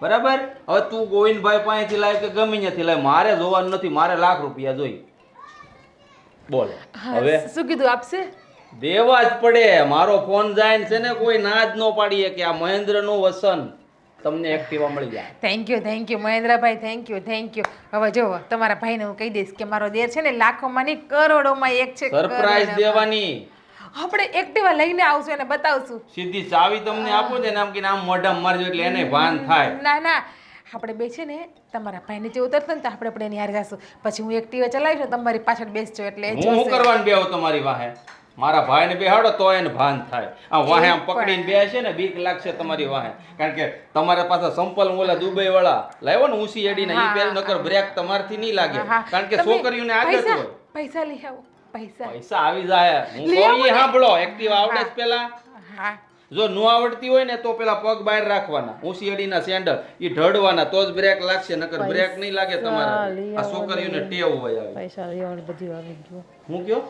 બરાબર? હવે તું ગોવિંદભાઈ પાસેથી લાય કે ગમે ત્યાંથી લાય, મારે જોવાનું નથી. મારે લાખ રૂપિયા જોઈ. બોલો હવે શું કીધું? આપશે? દેવા જ પડે. મારો ફોન જાય ને છે ને કોઈ ના જ ન પાડીએ કે આ મહેન્દ્રનું વસન તમને એક્ટિવા મળી જાય. Thank you Mahendrabhai, thank you. હવે જો તમારા ભાઈને હું કહી દઈશ કે મારો દેર છે ને લાખોમાં નહીં કરોડોમાં એક છે. સરપ્રાઈઝ કરોડોમાં. દેવાની. આપણે એક્ટિવા લઈને આવશું અને બતાવશું. સીધી ચાવી તમને આપો ને આમ કે આમ મોઢામાં મારજો એટલે એને ભાન થાય. ના આપણે બે છે ને તમારા ભાઈ નીચે ઉતરતા ને તો આપણે એની હારે જાશું. પછી હું એક્ટિવા ચલાવીશ ને તમારી પાછળ બેસજો એટલે એ હું જોશે. કરવાનું બેહું તમારી વાહે? મારા ભાઈને બેહાડો તો એને ભાન થાય. આમ વાહે આમ પકડીને બેસે ને બીક લાગશે તમારી વાહે. કારણ કે તમારા પાસે સંપલ ઓલા દુબઈ વાળા લાવ્યો ને ઊંસી એડીને ઈ પેલ નકર બ્રેક તમારથી નહીં લાગે. કારણ કે છોકરીઓને આદત હોય. પૈસા લઈ આવો પૈસા. પૈસા આવી જાય. હું કોઈ સાંભળો એક્ટિવા આવડે જ પેલા. હા જો ન આવડતી હોય ને તો પેલા પગ બહાર રાખવાના, ઊંસી અડીના સેન્ડલ ઈ ઢળવાના તો જ બ્રેક લાગશે, નકર બ્રેક નહીં લાગે તમારે. આ છોકરીઓને ટેવ હોય આવી. પૈસા લઈ આવો બધું આવી ગયું. હું કયો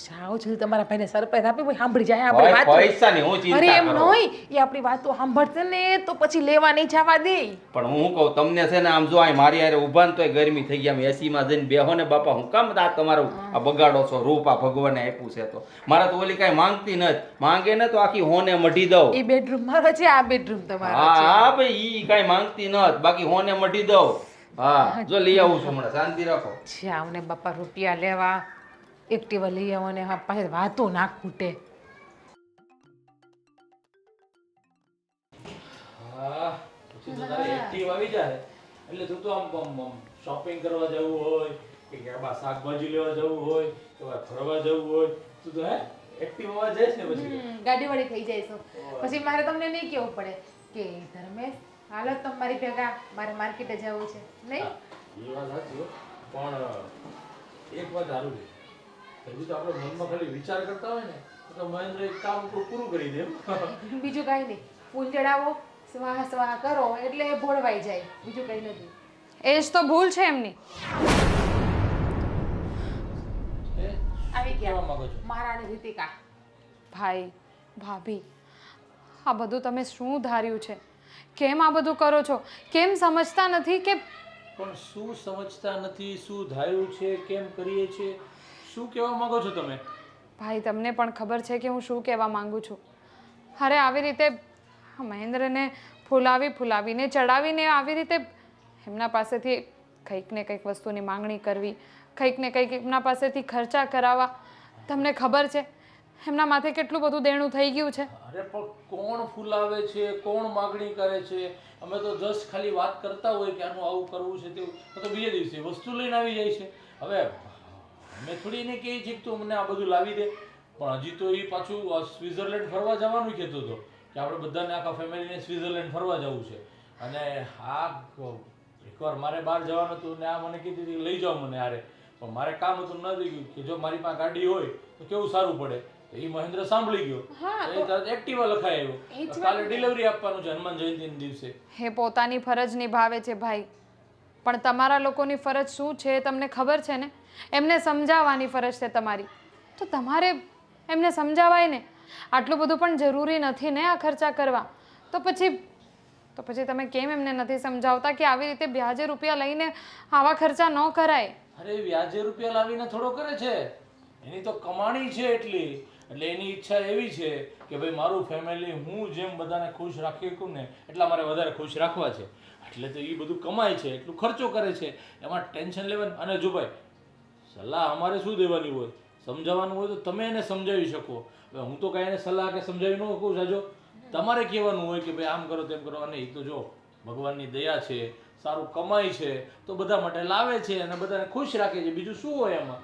જાઓ છું તમારા ભાઈને સરપ્રાઈઝ આપી ભાઈ સાંભળી જાય આપણી વાતો. પૈસાની હું અરે ચિંતા એમ કરો. નહીં એ આપણી વાતો સાંભળશે ને તો પછી લેવા નહીં જવા દે. પણ હું કહું તમને છે ને આમ જો આ મારી હારે ઊભા ને તોય ગરમી થઈ ગયા. એસી માં જઈને બેહો ને બાપા, હું કામ આ તમારું આ બગાડો છો રૂપ આ ભગવાને આપ્યું છે તો. મારા તો ઓલી કાંઈ માંગતી નથી, માંગે ને તો આખી હોને મઢી દઉં. એ બેડરૂમ મારો છે, આ બેડરૂમ તમારો હા છે. હા ભાઈ ઈ કાંઈ માંગતી નથી, બાકી હોને મઢી દઉં. હા જો લઈ આવું છું હમણાં, શાંતિ રાખો. જાઓ ને બાપા રૂપિયા લેવા, એક્ટિવા લઈ આવો ને હા પાછળ વાતો ના ખૂટે. હા પછી તો તારે એક્ટિવ આવી જાય એટલે તું તો આમ શોપિંગ કરવા જવું હોય કે બા શાકભાજી લેવા જવું હોય કે બા ફરવા જવું હોય તું તો હે એક્ટિવ હોવા જઈશ ને પછી. ગાડી વાળી થઈ જાય છો પછી મારે તમને નહીં કેવું પડે કે ધર્મેશ હાલો તમારી ભેગા મારે માર્કેટે જવું છે નહીં. એ વાત સાચી હો. પણ એક વાત સારું છે, હજી તો આપણે મનમાં ખાલી વિચાર કરતા હોય ને તો મહેન્દ્ર એક કામ આપણું પૂરું કરી દે. બીજું કાંઈ નહીં, ફૂલ ચડાવો સ્વાહ સ્વાહ કરો એટલે એ ભોળવાઈ જાય, બીજું કંઈ નથી. એ જ તો ભૂલ છે એમની. આવી કેવા ગયા માંગો છો? મહારાણી રીતિકા. ભાઈ ભાભી, આ બધું તમે શું ધાર્યું છે? કેમ આ બધું કરો છો? કેમ સમજતા નથી કે પણ શું સમજતા નથી, શું ધાર્યું છે, કેમ કરીએ છીએ, શું કહેવા માંગો છો તમે? ભાઈ તમને પણ ખબર છે કે હું શું કહેવા માંગુ છું. અરે આવી રીતે મહેન્દ્રને ફૂલાવીને ચડાવીને આવી રીતે એમના પાસેથી કંઈક ને કંઈક વસ્તુની માંગણી કરવી, કંઈક ને કંઈક એમના પાસેથી ખર્ચા કરાવવા. તમને ખબર છે એમના માથે કેટલું બધું દેણું થઈ ગયું છે. અરે પણ કોણ ફૂલાવે છે, કોણ માગણી કરે છે? અમે તો જસ્ટ ખાલી વાત કરતા હોય કે આનું આવું કરવું છે તેવું, તો બીજે દિવસે વસ્તુ લઈને આવી જાય છે. હવે અમે થોડી એને કહીએ છીએ કે તું મને આ બધું લાવી દે, પણ હજી તો એ પાછું સ્વિટ્ઝરલેન્ડ ફરવા જવાનું કહેતો હતો કે આપણે બધાને આખા ફેમિલીને સ્વિટ્ઝરલેન્ડ ફરવા જવું છે. અને આ એકવાર મારે બહાર જવાનું હતું ને આ મને કીધી હતી લઈ જાઓ મને હારે, પણ મારે કામ હતું ન થઈ ગયું કે જો મારી પાસે ગાડી હોય તો કેવું સારું પડે. એ મહેન્દ્ર સાંભળી ગયો, એક્ટિવા લખાય આવ્યો. કાલે ડિલિવરી આપવાનું છે હનુમાન જયંતિના દિવસે. એ પોતાની ફરજ નિભાવે છે ભાઈ, પણ તમારા લોકોની ફરજ શું છે એ તમને ખબર છે ને. એમને સમજાવવાની ફરજ છે તમારી, તો તમારે એમને સમજાવાય ને. આટલું બધું પણ જરૂરી નથી ને આ ખર્ચા કરવા. તો પછી તમે કેમ એમને નથી સમજાવતા કે આવી રીતે વ્યાજે રૂપિયા લઈને આવા ખર્ચા ન કરાય? અરે વ્યાજે રૂપિયા લાવીને થોડો કરે છે, એની તો કમાણી છે એટલી. એટલે એની ઈચ્છા એવી છે કે ભાઈ મારું ફેમિલી હું જેમ બધાને ખુશ રાખી શકું ને એટલા મારે વધારે ખુશ રાખવા છે. એટલે તો એ બધું કમાય છે, એટલું ખર્ચો કરે છે, એમાં ટેન્શન લેવાનું. અને જો ભાઈ સલાહ અમારે શું દેવાની હોય, સમજાવવાનું હોય તો તમે એને સમજાવી શકો. હવે હું તો કાંઈ એને સલાહ કે સમજાવી ન શકું સાજો. તમારે કહેવાનું હોય કે ભાઈ આમ કરો તેમ કરો. અને એ તો જો ભગવાનની દયા છે, સારું કમાય છે તો બધા માટે લાવે છે અને બધાને ખુશ રાખે છે, બીજું શું હોય એમાં.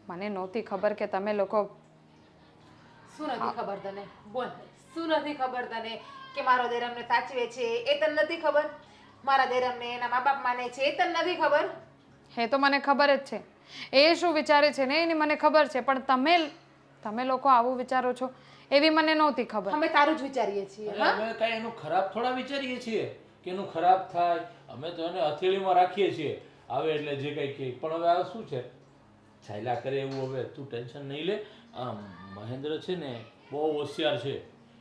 મને નહોતી ખબર કે તમે લોકો શું નથી ખબર તને? બોલ, શું નથી ખબર તને કે મારો દેર અમને સાચવે છે એ તને નથી ખબર? મારા દેર અમને એના મા બાપ માને છે એ તને નથી ખબર? એ તો મને ખબર જ છે. એ શું વિચારે છે ને એની મને ખબર છે, પણ તમે લોકો આવું વિચારો છો એવી મને નહોતી ખબર. અમે સારું જ વિચારીએ છીએ. એટલે અમે કાંઈ એનું ખરાબ થોડા વિચારીએ છીએ કે એનું ખરાબ થાય. અમે તો એને હથેળીમાં રાખીએ છીએ, આવે એટલે જે કંઈ કહે. પણ હવે આ શું છે, ચાલ્યા કરે એવું. હવે તું ટેન્શન નહીં લે. આ મહેન્દ્ર છે ને બહુ હોશિયાર છે,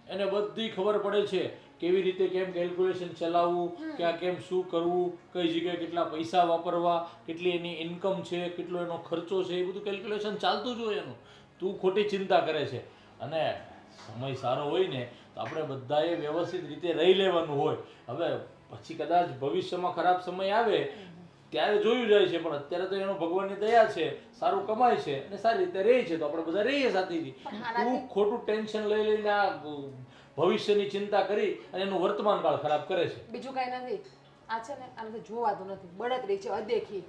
એને બધી ખબર પડે છે કેવી રીતે કેમ કેલ્ક્યુલેશન ચલાવવું, ક્યાં કેમ શું કરવું, કઈ જગ્યાએ કેટલા પૈસા વાપરવા, કેટલી એની ઇન્કમ છે, કેટલો એનો ખર્ચો છે, એ બધું કેલ્ક્યુલેશન ચાલતું જ હોય એનું. તું ખોટી ચિંતા કરે છે. અને સમય સારો હોય ને તો આપણે બધાએ વ્યવસ્થિત રીતે રહી લેવાનું હોય. હવે પછી કદાચ ભવિષ્યમાં ખરાબ સમય આવે ત્યારે જોયું જાય છે, પણ અત્યારે તો એનો ભગવાનની દયા છે, સારું કમાય છે અને સારી રીતે રહે છે, તો આપણે બધા રહીએ સાથેથી. તું ખોટું ટેન્શન લઈ લઈને આ ભવિષ્યની ચિંતા કરી અને એનું વર્તમાન કાળ ખરાબ કરે છે. બીજું કાંઈ નથી. આ છે ને આને તો જોવાતું નથી, બળતરી છે અદેખી.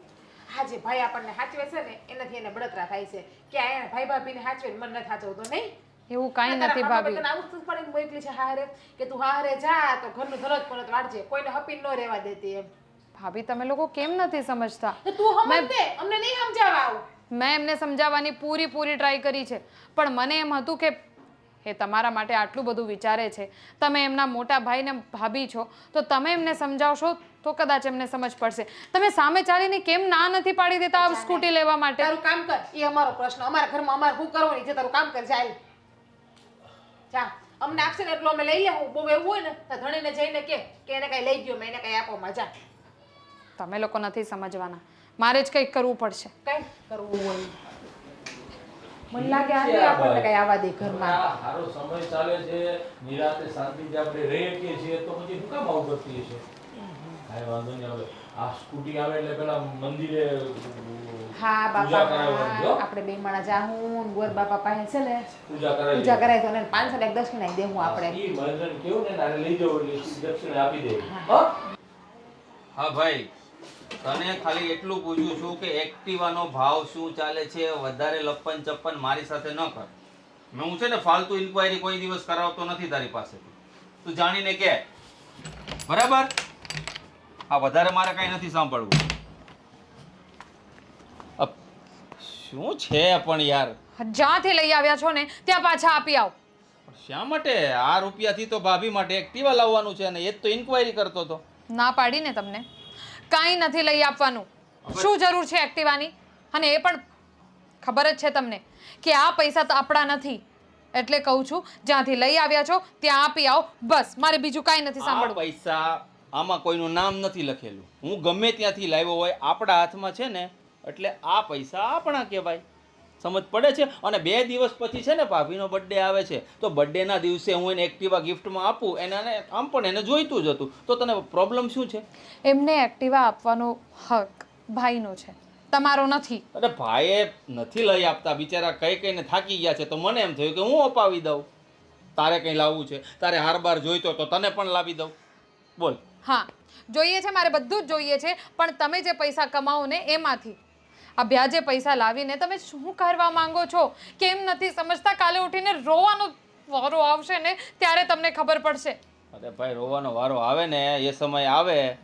હા જે ભાઈ આપણને સાચવે છે ને એનાથી એને બળતરા થાય છે કે આ એને ભાઈ ભાભીને સાચવે ને મને નથી સાચવતો નહીં. એવું કાંઈ નથી ભાભી. તને આવું જ પડીને મોકલી છે હારે કે તું હારે જા તો ઘરનું ધરજ પરત વાળજે, કોઈને હપીને ન રહેવા દેતી એમ. ભાભી તમે લોકો કેમ નથી સમજતા? તો તું સમજ દે, અમને નહીં સમજાવવા આવું. મેં એમને સમજાવવાની પૂરી ટ્રાય કરી છે, પણ મને એમ હતું કે એ તમારા માટે આટલું બધું વિચારે છે, તમે એમના મોટા ભાઈ ને ભાભી છો, તો તમે એમને સમજાવશો તો કદાચ એમને સમજ પડશે. તમે સામે ચાલીને કેમ ના નથી પાડી દેતા આ સ્કૂટી લેવા માટે? તારું કામ કર, એ અમારો પ્રશ્ન. અમારા ઘરમાં અમારે શું કરવાની છે, તારું કામ કર. ચાલ જા, અમને આપશે ને એટલું અમે લઈ લેવું. બહુ એવું હોય ને તો ધણીને જઈને કે એને કઈ લઈ ગયો, મેં એને કઈ આપો માં. જા, તમે લોકો નથી સમજવાના, મારે જ કંઈક કરવું પડશે. કઈ કરવું હોય મને લાગે આ નહીં આપણને કઈ આવવા દે ઘરમાં. આ સારો સમય ચાલે છે, નિરાતે શાંતિથી આપણે રહીએ છીએ, તો પછી શું કામ આવું કરતી છે? કાંઈ વાંધો નહીં. હવે આ સ્કૂટી આવે એટલે પેલા મંદિરે હા પૂજા બાપા, કરાવવાની, જો. આપણે બે માણા જાહું ગોર બાપા પાસે છે ને પૂજા કરાવી પૂજા કરાય તો 500 એક દક્ષિણા દેવું આપણે. ઈ મંદિર કેવું ને નારે લઈ જવું એટલે દક્ષિણા આપી દે. હા હા ભાઈ, તને ખાલી એટલું પૂછું છું કે એક્ટિવાનો ભાવ શું ચાલે છે, વધારે લપ્પન ચપ્પન મારી સાથે ન કર. હું છે ને ફાલતુ ઇન્ક્વાયરી કોઈ દિવસ કરાવતો નથી તારી પાસેથી, તું જાણીને કે બરાબર. આ વધારે મારે કઈ નથી સાંભળવું. શું છે પણ યાર, જ્યાંથી લઈ આવ્યા છો ને ત્યાં પાછા આપી આવો. શા માટે? આ રૂપિયાથી તો ભાભી માટે એક્ટિવા લાવવાનું છે ને એ જ તો ઇન્ક્વાયરી કરતો હતો. ના પાડીને તમને કાંઈ નથી લઈ આપવાનું. શું જરૂર છે એક્ટિવાની? અને એ પણ ખબર જ છે તમને કે આ પૈસા તો આપણા નથી, એટલે કહું છું જ્યાંથી લઈ આવ્યા છો ત્યાં આપી આવો. બસ, મારે બીજું કાંઈ નથી આ સાંભળવું. પૈસા આમાં કોઈનું નામ નથી લખેલું. હું ગમે ત્યાંથી લાવ્યો હોય, આપણા હાથમાં છે ને, એટલે આ પૈસા આપણા કહેવાય. સમજ પડે છે? અને 2 દિવસ પછી છે ને ભાભીનો બર્થડે આવે છે, તો બર્થડેના દિવસે હું એને એક્ટિવા ગિફ્ટમાં આપું, એને આમ પણ એને જોઈતું જ હતું, તો તને પ્રોબ્લેમ શું છે? એમને એક્ટિવા આપવાનો હક ભાઈનો છે, તમારો નથી. અરે ભાઈએ નથી લઈ આપતા, બિચારા કઈને થાકી ગયા છે, તો મને એમ થયું કે હું અપાવી દઉં. તારે કંઈ લાવવું છે, તારે હારબાર જોઈતો તો તને પણ લાવી દઉં. બોલ. હા, જોઈએ છે, મારે બધું જ જોઈએ છે, પણ તમે જે પૈસા કમાવો ને એમાંથી આ વ્યાજે પૈસા લાવીને તમે શું કરવા માંગો છો? કેમ નથી સમજતા? કાલે ઉઠીને રોવાનો વારો આવશે ને ત્યારે તમને ખબર પડશે. અરે ભાઈ, રોવાનો વારો આવે ને એ સમય આવે,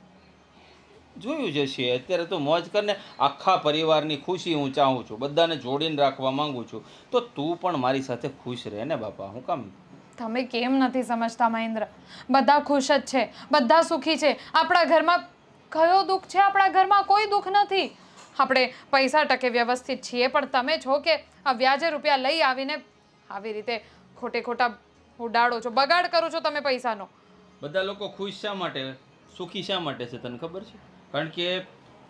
જોયું જશે. અત્યારે તો મોજ કરને. આખા પરિવારની ખુશી હું ચાહું છું, બધાને જોડીને રાખવા માંગુ છું, તો તું પણ મારી સાથે ખુશ રહે ને બાપા. હું કામ? તમે કેમ નથી સમજતા મહેન્દ્ર? બધા ખુશ જ છે, બધા સુખી છે. આપણા ઘરમાં કયો દુઃખ છે? આપણા ઘરમાં કોઈ દુઃખ નથી. આપણે પૈસા ટકે વ્યવસ્થિત છીએ, પણ તમે છો કે આ વ્યાજે રૂપિયા લઈ આવીને આવી રીતે ખોટા ઉડાડો છો, બગાડ કરો છો તમે પૈસાનો. બધા લોકો ખુશ શા માટે, સુખી શા માટે છે તને ખબર છે? કારણ કે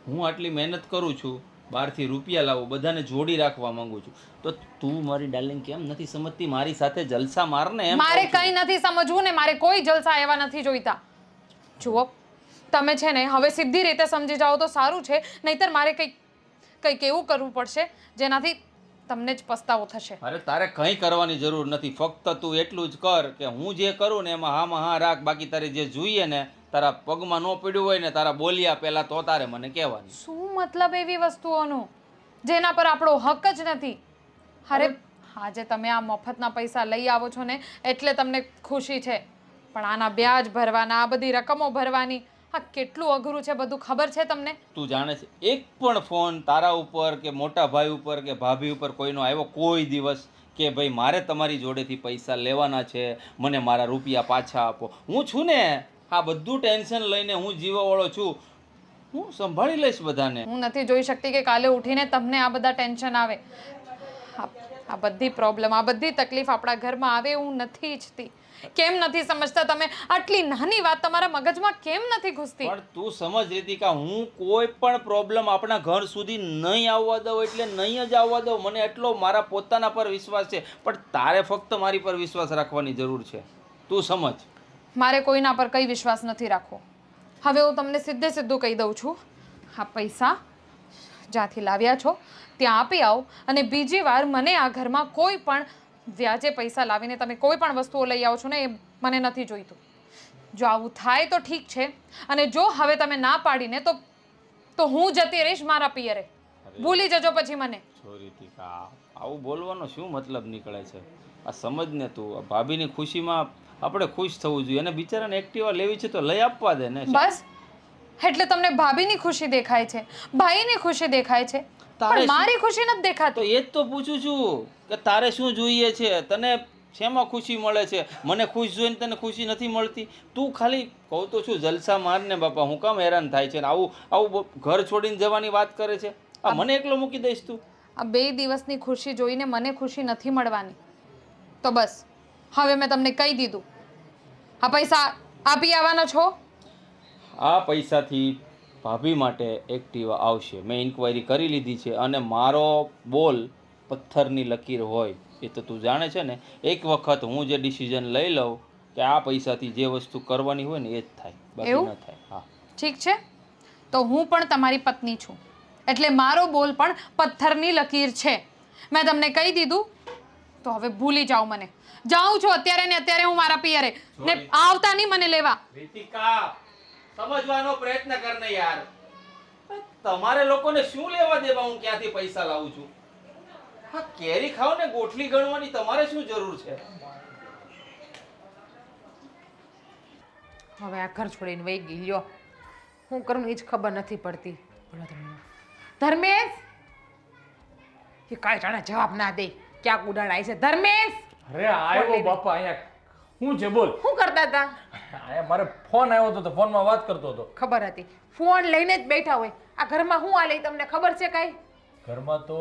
હું આટલી મહેનત કરું છું, બહારથી રૂપિયા લાવું, બધાને જોડી રાખવા માંગુ છું, તો તું મારી ડાર્લિંગ કેમ નથી સમજતી? મારી સાથે જલસા મારને. એમ મારે કંઈ નથી સમજવું ને મારે કોઈ જલસા એવા નથી જોઈતા. જુઓ, તમે છે ને હવે સીધી રીતે સમજી જાઓ તો સારું છે, નહીતર મારે કંઈક એવું કરવું પડશે જેનાથી તમને જ પસ્તાવો થશે. અરે તારે કંઈ કરવાની જરૂર નથી, ફક્ત તું એટલું જ કર કે હું જે કરું ને એમાં હામાં હા રાખ. બાકી તારે જે જોઈએ ને, તારા પગમાં ન પડ્યું હોય ને, તારા બોલ્યા પહેલા તો તારે મને કહેવાનું. શું મતલબ એવી વસ્તુઓનો જેના પર આપણો હક જ નથી? અરે આજે તમે આ મફતના પૈસા લઈ આવો છો ને એટલે તમને ખુશી છે, પણ આના વ્યાજ ભરવાના, આ બધી રકમો ભરવાની, આ કેટલું અઘરું છે બધું ખબર છે તમને? તું જાણે છે, એક પણ ફોન તારા ઉપર કે મોટા ભાઈ ઉપર કે ભાભી ઉપર કોઈનો આવ્યો કોઈ દિવસ કે ભાઈ મારે તમારી જોડેથી પૈસા લેવાના છે, મને મારા રૂપિયા પાછા આપો? હું છું ને, આ બધું ટેન્શન લઈને હું જીવવાવાળો છું, હું સંભાળી લઈશ બધાને. હું નથી જોઈ શકતી કે કાલે ઉઠીને તમને આ બધા ટેન્શન આવે. આ બધી પ્રોબ્લેમ, આ બધી તકલીફ આપણા ઘરમાં આવે હું નથી ઈચ્છતી. કેમ નથી સમજતા તમે? આટલી નાની વાત તમારા મગજમાં કેમ નથી ઘૂસતી? પણ તું સમજ રીતિકા, હું કોઈ પણ પ્રોબ્લેમ આપણા ઘર સુધી નહીં આવવા દઉં એટલે નહીં જ આવવા દઉં. મને એટલો મારા પોતાના પર વિશ્વાસ છે, પણ તારે ફક્ત મારી પર વિશ્વાસ રાખવાની જરૂર છે. તું સમજ. મારે કોઈના પર કઈ વિશ્વાસ નથી રાખવો. હવે હું તમને સીધું કહી દઉં છું, આ પૈસા જ્યાંથી લાવ્યા છો ત્યાં આપી આવો, અને બીજી વાર મને આ ઘરમાં કોઈ પણ વ્યાજે પૈસા લાવીને તમે કોઈ પણ વસ્તુઓ લઈ આવો છો ને, એ મને નથી જોઈતું. જો આવું થાય તો ઠીક છે, અને જો હવે તમે ના પાડીને તો હું જતી રહીશ મારા પિયરે. ભૂલી જજો પછી મને. જો રીતિકા, આવું બોલવાનો શું મતલબ નીકળે છે? આ સમજ ને તું, આ ભાભીની ખુશીમાં આપણે ખુશ થવું જોઈએ, અને બિચારાને એક્ટિવા લેવી છે તો લઈ આપવા દે ને. બસ એટલે તમને ભાભીની ખુશી દેખાય છે, ભાઈની ખુશી દેખાય છે, પણ મારી ખુશી નથી તો દેખાતી. એ જ તો પૂછું છું કે તારે શું જોઈએ છે, તને શેમાં ખુશી મળે છે? મને ખુશ જોઈને તને ખુશી નથી મળતી? તું ખાલી કહું તો છું જલસા મારને બાપા, હું કામ હેરાન થાય છે ને આવું ઘર છોડીને જવાની વાત કરે છે? આ મને એકલો મૂકી દઈશ તું? આ 2 દિવસની ખુશી જોઈને મને ખુશી નથી મળવાની. તો બસ હવે મેં તમને કહી દીધું, આ પૈસા આપી આવવાના છો. આ પૈસાથી ભાભી માટે એક્ટિવા આવશે. મેં ઇન્ક્વાયરી કરી લીધી છે, અને મારો બોલ પથ્થરની લકીર હોય એ તો તું જાણે છે ને. એક વખત હું જે ડિસિઝન લઈ લઉં કે આ પૈસાથી જે વસ્તુ કરવાની હોય ને એ જ થાય, બાકી ન થાય. હા ઠીક છે, તો હું પણ તમારી પત્ની છું, એટલે મારો બોલ પણ પથ્થરની લકીર છે. મેં તમને કહી દીધું, તો હવે ભૂલી જાઓ મને. જાઉં છું અત્યારે ને અત્યારે હું મારા પિયરે, ને આવતા નહીં મને લેવા. રીતિકા, સમજવાનો પ્રયત્ન કર ને યાર. તમારે લોકોને શું લેવા દેવા હું ક્યાંથી પૈસા લાવું છું? હા, કેરી ખાઓ ને ગોઠલી ગણવાની તમારે શું જરૂર છે? હવે આ ઘર છોડીને વહી ગઈ લ્યો. હું કરું એ જ ખબર નથી પડતી. બોલો ધર્મેશ, એ કાંઈ જાણે જવાબ ના દે, ક્યાંક ઉડાડાય છે. ધર્મેશ! અરે આવ્યો બાપા, અહીંયા શું છે બોલ? શું કરતા હતા? અહીંયા મારે ફોન આવ્યો હતો તો ફોનમાં વાત કરતો હતો. ખબર હતી, ફોન લઈને જ બેઠા હોય. આ ઘરમાં શું હાલે તમને ખબર છે કાંઈ? ઘરમાં તો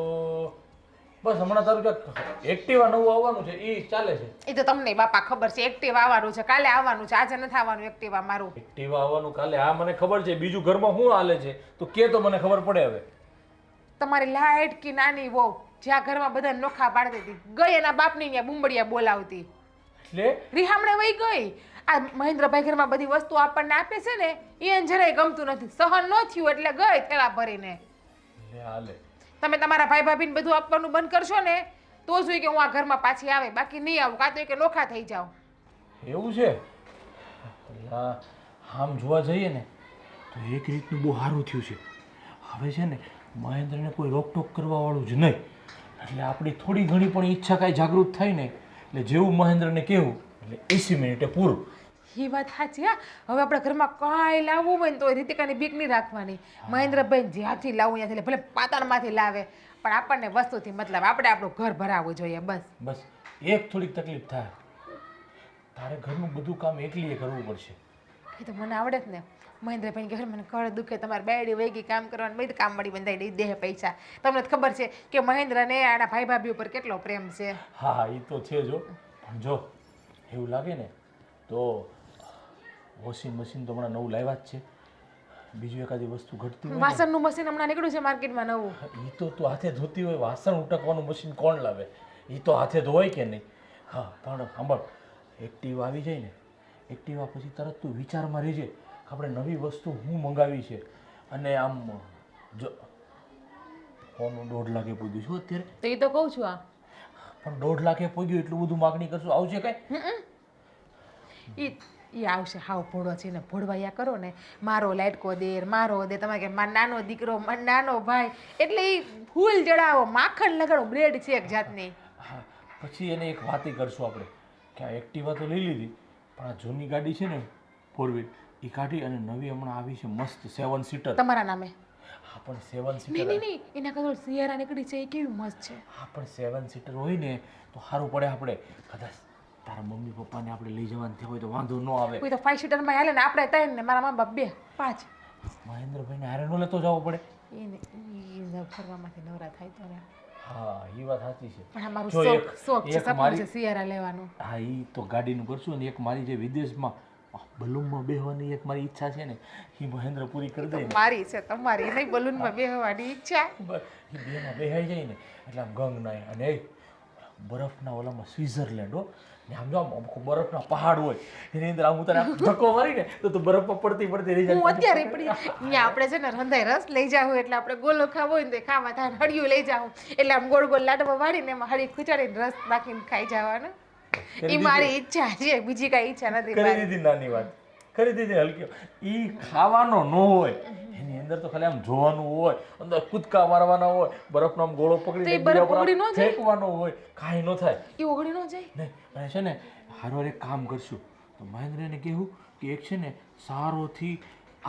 બસ હમણાં તારું ક્યાંક એક્ટિવા નવું આવવાનું છે એ ચાલે છે. એ તો તમને બાપા ખબર છે. એક્ટિવા આવવાનું છે, કાલે આવવાનું છે, આજે નથી આવવાનું એક્ટિવા મારું. એક્ટિવા આવવાનું કાલે, હા મને ખબર છે. બીજું ઘરમાં શું હાલે છે તો કે તો મને ખબર પડે. હવે તમારી લાઈટ કી નાની વહુ જ્યાં ઘરમાં બધા નોખા પાડતી હતી, ગઈ એના બાપની ત્યાં બુંબડિયા બોલાવતી, એટલે રીહામણે વહી ગઈ. આ મહેન્દ્રભાઈ ઘરમાં બધી વસ્તુ આપણને આપે છે ને, એને જરાય ગમતું નથી, સહન ન થયું એટલે ગઈ થેલા ભરીને. હાલે તમે તમારા ભાઈ ભાભીને બધું આપવાનું બંધ કરશો ને તો જોઈએ કે હું આ ઘરમાં પાછી આવે, બાકી નહીં આવું. કાં તો કે નોખા થઈ જાઓ. એવું છે? આમ જોવા જઈએ ને તો એક રીતનું બહુ સારું થયું છે. હવે છે ને મહેન્દ્રને કોઈ રોકટોક કરવા વાળું જ નહીં, એટલે આપણી થોડી ઘણી પણ ઈચ્છા કાંઈ જાગૃત થાય ને એટલે જેવું મહેન્દ્રને કહેવું એટલે 80 મિનિટે પૂરું. એ વાત સાચી. હા, હવે આપણા ઘરમાં કાંઈ લાવવું હોય ને તો રીતિકાની બીક નહીં રાખવાની. મહેન્દ્રભાઈ જ્યાંથી લાવવું ત્યાંથી ભલે પાતાળમાંથી લાવે, પણ આપણને વસ્તુથી મતલબ, આપણે આપણું ઘર ભરાવવું જોઈએ. બસ એક થોડીક તકલીફ થાય, તારે ઘરનું બધું કામ એકલીએ કરવું પડશે. એ તો મને આવડે જ ને. મહેન્દ્રભાઈ ઘર મને કળ દુખે, તમારે બેડી વહી કામ કરવાનું, બધું કામ મળી બંધાઈ દઈ દે પૈસા. તમને તો ખબર છે કે મહેન્દ્રને આના ભાઈ ભાભી ઉપર કેટલો પ્રેમ છે. હા એ તો છે જો. પણ જો એવું લાગે ને તો વોશિંગ મશીન તો હમણાં નવું લાવ્યા જ છે. બીજું એકાદી વસ્તુ ઘટતી હોય વાસણનું મશીન હમણાં નીકળ્યું છે માર્કેટમાં નવું. એ તો તું હાથે ધોતી હોય, વાસણ ઉટકવાનું મશીન કોણ લાવે? એ તો હાથે ધોવાય કે નહીં? હા પણ સાંભળ, એક્ટિવા આવી જાય ને, એક્ટિવા પછી તરત તું વિચારમાં રહેજે આપણે નવી વસ્તુ હું મંગાવી છે. અને આમ જો ફોનનું 1.5 લાખે પૂગ્યું છું અત્યારે. તો એ તો કહું છું. આ પણ 1.5 લાખે પૂગ્યું એટલું બધું માગણી કરશું, આવશે કાંઈ? એ આવશે. હાવ ભોળો છે ને, ભોળવાયા કરો ને, મારો લાડકો દેર, મારો દે, તમારે કે મારો નાનો દીકરો, મારો નાનો ભાઈ, એટલે એ ફૂલ જડાવો, માખણ લગાડો, બ્રેડ છે એક જાતની. હા પછી એને એક વાત કરશું આપણે કે આ એક્ટિવા તો લઈ લીધી, પણ આ જૂની ગાડી છે ને 4 વ્હીલ એ કાઢી અને નવી હમણાં આવી છે મસ્ત 7 સીટર તમારા નામે. હા પણ 7 સીટર નહીં, એના કરતાં સિયારા નીકળી છે એ કેવી મસ્ત છે. હા પણ 7 સીટર હોય ને તો સારું પડે. આપણે કદાચ તારા મમ્મી પપ્પાને આપણે લઈ જવાનું થયું હોય તો વાંધો ન આવે. કોઈ તો 5 સીટરમાં હાલે ને, આપણે 3 ને મારા મા બાપ 2 5. મહેન્દ્રભાઈને હારે ન લેતો જવો પડે. એને ફરવામાંથી નવરા થાય તો ને હા એ વાત સાચી છે. પણ અમારું જો શોખ છે, એક સપનું મારી છે સિયારા લેવાનું. હા એ તો ગાડીનું કરશું ને, એક મારી જે વિદેશમાં બલૂનમાં બેહવાની એક મારી ઈચ્છા છે ને, એ મહેન્દ્ર પૂરી કરી દે ને, મારી છે તમારી નહીં, બલૂનમાં બેહવાની ઈચ્છા. એ બેમાં બેહાઈ જાય ને એટલે આમ ગંગ નાય. અને એ બરફના ઓલામાં સ્વિટ્ઝરલેન્ડ હો ને, આમ જો આમ બરફના પહાડ હોય એની અંદર આમ ઉતારે આમ ધક્કો મારીને તો બરફમાં પડતી પડતી રહી હું જાય. અત્યારે પડી અહીંયા આપણે છે ને રંધાઈ રસ લઈ જાવ એટલે આપણે ગોલો ખાવો હોય ને તો ખાવા થાય, હળિયું લઈ જાવ એટલે આમ ગોળ ગોળ લાડવા વાળીને એમાં હળી ખુચાડીને રસ નાખીને ખાઈ જવાનું. એ મારી ઈચ્છા છે, બીજી કાંઈ ઈચ્છા નથી કરી મારી. દીધી નાની વાત, કરી દીધી હલકી. ઈ ખાવાનો ન હોય, એની અંદર તો ખાલી આમ જોવાનું હોય, અંદર કૂદકા મારવાના હોય, બરફનો આમ ગોળો પકડી તો એ એકબીજા બરફ પર ઓગળી ન આમ જાય? ફેંકવાનો હોય, કાંઈ ન થાય. એ ઓગળી ન જાય. નહીં અને છે ને હારો એક કામ કરશું તો મહેન્દ્રને કહેવું કે એક છે ને સારોથી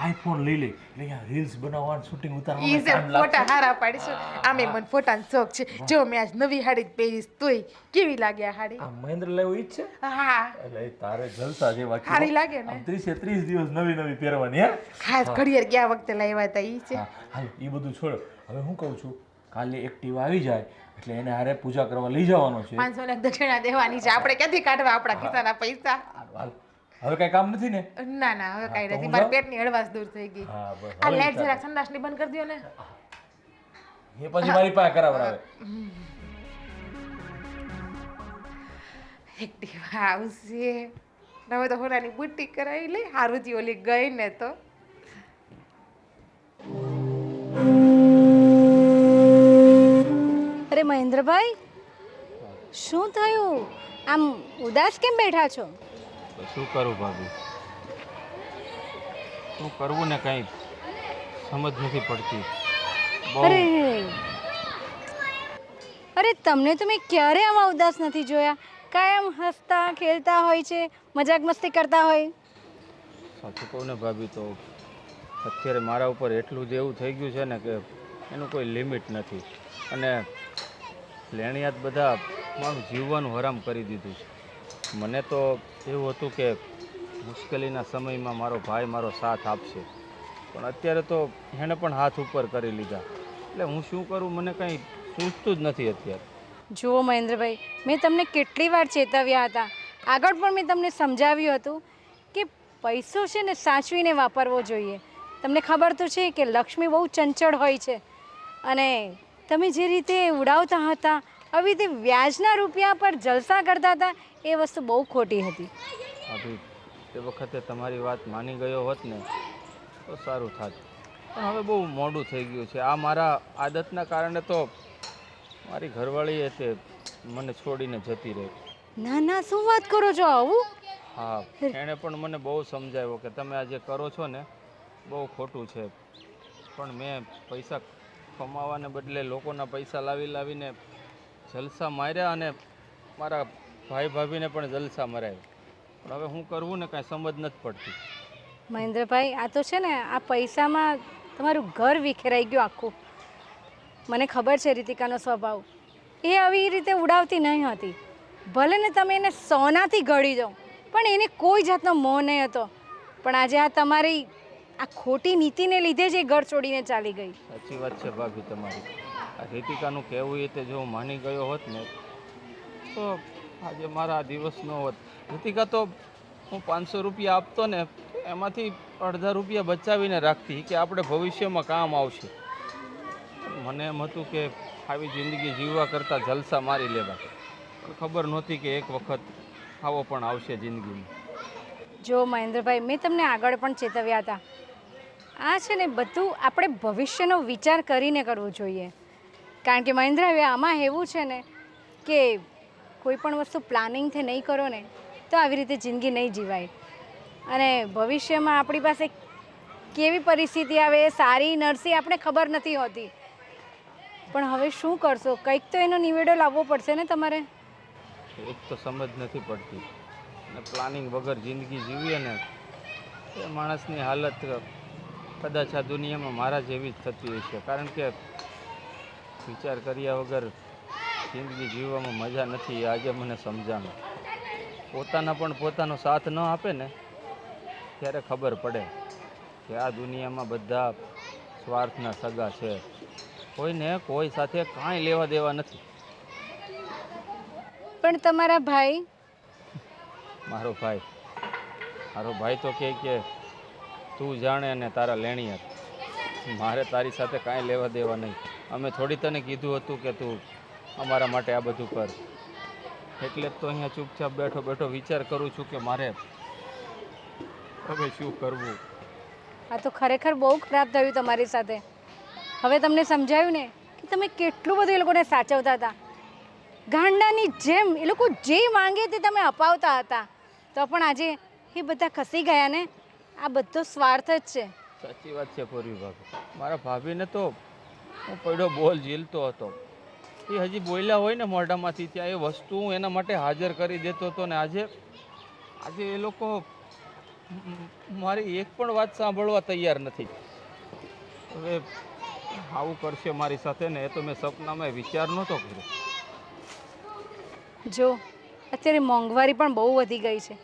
આઈફોન લઈ લે એટલે અહીંયા રીલ્સ બનાવવાનું શૂટિંગ ઈ ઉતારવાનું જે time લાગશે. ફોટા હારા પાડીશું. આમે મને ફોટાનો શોખ છે. જો મેં આજ નવી હાડી જ પહેરીશ તોય કેવી લાગે આ હાડી? આ મહેન્દ્ર લેવું ઈ જ છે હા એટલે એ તારે જલસા જેવા છે. હારી લાગે ને? આમ 30 દિવસ નવી નવી પહેરવાની હે. ખાસ ઘડિયાળ ગયા વખતે લાવ્યા હતા ઈ છે. હા હાલ એ બધું છોડો. હવે હું કહું છું કાલે એક્ટિવા આવી જાય એટલે એને હારે પૂજા કરવા લઈ જવાનો છે. 500 ને દક્ષિણા દેવાની છે. આપણે ક્યાંથી કાઢવા આપણા ખિસ્સાના પૈસા? હાલ હવે કઈ કામ નથી ને? ના ના હવે કાંઈ તો નથી. હું મારા જાઉં? પેટની હળવાશ દૂર થઈ ગઈ. હા બસ આ હવે લાઈટ ચાલો. જરાક સંડાસની બંધ કરી દ્યો ને. એ પછી મારી પાસે કરાવડાવે. એક્ટિવા આવશે. હવે તો હોનાની બુટ્ટી કરાવી લે. હારું થી ઓલી ગઈ ને તો. અરે મહેન્દ્રભાઈ, શું થયું? આમ ઉદાસ કેમ બેઠા છો? તો શું કરું ભાભી, શું કરવું ને કંઈ સમજ નથી પડતી. બહુ અરે અરે તમને તો મેં ક્યારે આમાં ઉદાસ નથી જોયા. કાયમ હસતા ખેલતા હોય છે, મજાક મસ્તી કરતા હોય. સાચું કહું ને ભાભી, તો અત્યારે મારા ઉપર એટલું જ એવું થઈ ગયું છે ને કે એનું કોઈ લિમિટ નથી. અને લેણિયાત બધા મારું જીવવાનું હરામ કરી દીધું છે. મને તો એવું હતું કે મુશ્કેલીના સમયમાં મારો ભાઈ મારો સાથ આપશે, પણ અત્યારે તો એણે પણ હાથ ઉપર કરી લીધા. એટલે હું શું કરું મને કંઈ સૂઝતું જ નથી અત્યારે. જુઓ મહેન્દ્રભાઈ, મેં તમને કેટલી વાર ચેતવ્યા હતા. આગળ પણ મેં તમને સમજાવ્યું હતું કે પૈસો છે ને સાચવીને વાપરવો જોઈએ. તમને ખબર તો છે કે લક્ષ્મી બહુ ચંચળ હોય છે, અને તમે જે રીતે ઉડાવતા હતા, આવી રીતે વ્યાજના રૂપિયા પર જલસા કરતા હતા, એ વસ્તુ બહુ ખોટી હતી. ભાભી, તે વખતે તમારી વાત માની ગયો હોત ને તો સારું થાત, પણ હવે બહુ મોડું થઈ ગયું છે. આ મારા આદતના કારણે તો મારી ઘરવાળીએ તે મને છોડીને જતી રહી. ના ના, શું વાત કરો છો આવું? હા, એણે પણ મને બહુ સમજાવ્યો કે તમે આ જે કરો છો ને બહુ ખોટું છે, પણ મેં પૈસા કમાવાને બદલે લોકોના પૈસા લાવીને જલસા માર્યા અને મારા ભાઈ ભાભીને પણ જલસા મરાવ્યા. પણ હવે હું કરવું ને કાંઈ સમજ નથી પડતી. મહેન્દ્રભાઈ, આ તો છે ને આ પૈસામાં તમારું ઘર વિખેરાઈ ગયું આખું. મને ખબર છે રીતિકાનો સ્વભાવ, એ આવી રીતે ઉડાવતી નહીં હતી. ભલે ને તમે એને સોનાથી ઘડી દો, પણ એને કોઈ જાતનો મોહ નહીં હતો. પણ આજે આ તમારી આ ખોટી નીતિને લીધે જ એ ઘર છોડીને ચાલી ગઈ. સાચી વાત છે ભાભી તમારી. આ રીતિકાનું કહેવું એ તે જો હું માની ગયો હોત ને તો આજે મારા આ દિવસ ન હોત. રીતિકા તો હું 500 રૂપિયા આપતો ને એમાંથી અડધા રૂપિયા બચાવીને રાખતી કે આપણે ભવિષ્યમાં કામ આવશે. મને એમ હતું કે આવી જિંદગી જીવવા કરતાં જલસા મારી લેવા, પણ ખબર નહોતી કે એક વખત આવો પણ આવશે જિંદગીમાં. જો મહેન્દ્રભાઈ, મેં તમને આગળ પણ ચેતવ્યા હતા. આ છે ને બધું આપણે ભવિષ્યનો વિચાર કરીને કરવું જોઈએ. કારણ કે મહેન્દ્રભાઈ, આમાં એવું છે ને કે કોઈ પણ વસ્તુ પ્લાનિંગથી નહીં કરો ને તો આવી રીતે જિંદગી નહીં જીવાય. અને ભવિષ્યમાં આપણી પાસે કેવી પરિસ્થિતિ આવે, સારી નરસી આપણે ખબર નથી હોતી. પણ હવે શું કરશો? કંઈક તો એનો નિવેડો લાવવો પડશે ને તમારે. એક તો સમજ નથી પડતી, અને પ્લાનિંગ વગર જિંદગી જીવીએ ને એ માણસની હાલત કદાચ આ દુનિયામાં મારા જેવી જ થતી હશે. કારણ કે વિચાર કર્યા વગર જિંદગી જીવવામાં મજા નથી. આજે મને સમજાણું. પોતાના પણ પોતાનો સાથ ન આપે ને ત્યારે ખબર પડે કે આ દુનિયામાં બધા સ્વાર્થના સગા છે. કોઈને કોઈ સાથે કાંઈ લેવા દેવા નથી. પણ તમારા ભાઈ મારો ભાઈ તો કહે કે તું જાણે અને તારા લેણિયા. મારે તારી સાથે કાંઈ લેવા દેવા નહીં. અમે થોડી તને કીધું હતું કે તું અમારા માટે આ બધું કર, એટલે જ તો અહીંયા ચૂપચાપ બેઠો બેઠો વિચાર કરું છું કે મારે હવે શું કરવું. આ તો ખરેખર બહુ ખરાબ થયું તમારી સાથે. હવે તમને સમજાયું ને કે તમે કેટલું બધું એ લોકોને સાચવતા હતા. ગાંડાની જેમ એ લોકો જે માંગે તે તમે અપાવતા હતા, તો પણ આજે એ બધા ખસી ગયા ને. આ બધો સ્વાર્થ જ છે. સાચી વાત છે પૂર્વી ભાભી. મારા ભાભીને તો હું પડ્યો બોલ ઝીલતો હતો. એ હજી બોલ્યા હોય ને મોઢામાંથી ત્યાં એ વસ્તુ હું એના માટે હાજર કરી દેતો હતો ને આજે એ લોકો મારી એક પણ વાત સાંભળવા તૈયાર નથી. હવે આવું કરશે મારી સાથે ને એ તો મેં સપનામાં વિચાર નહોતો કર્યો. જો અત્યારે મોંઘવારી પણ બહુ વધી ગઈ છે.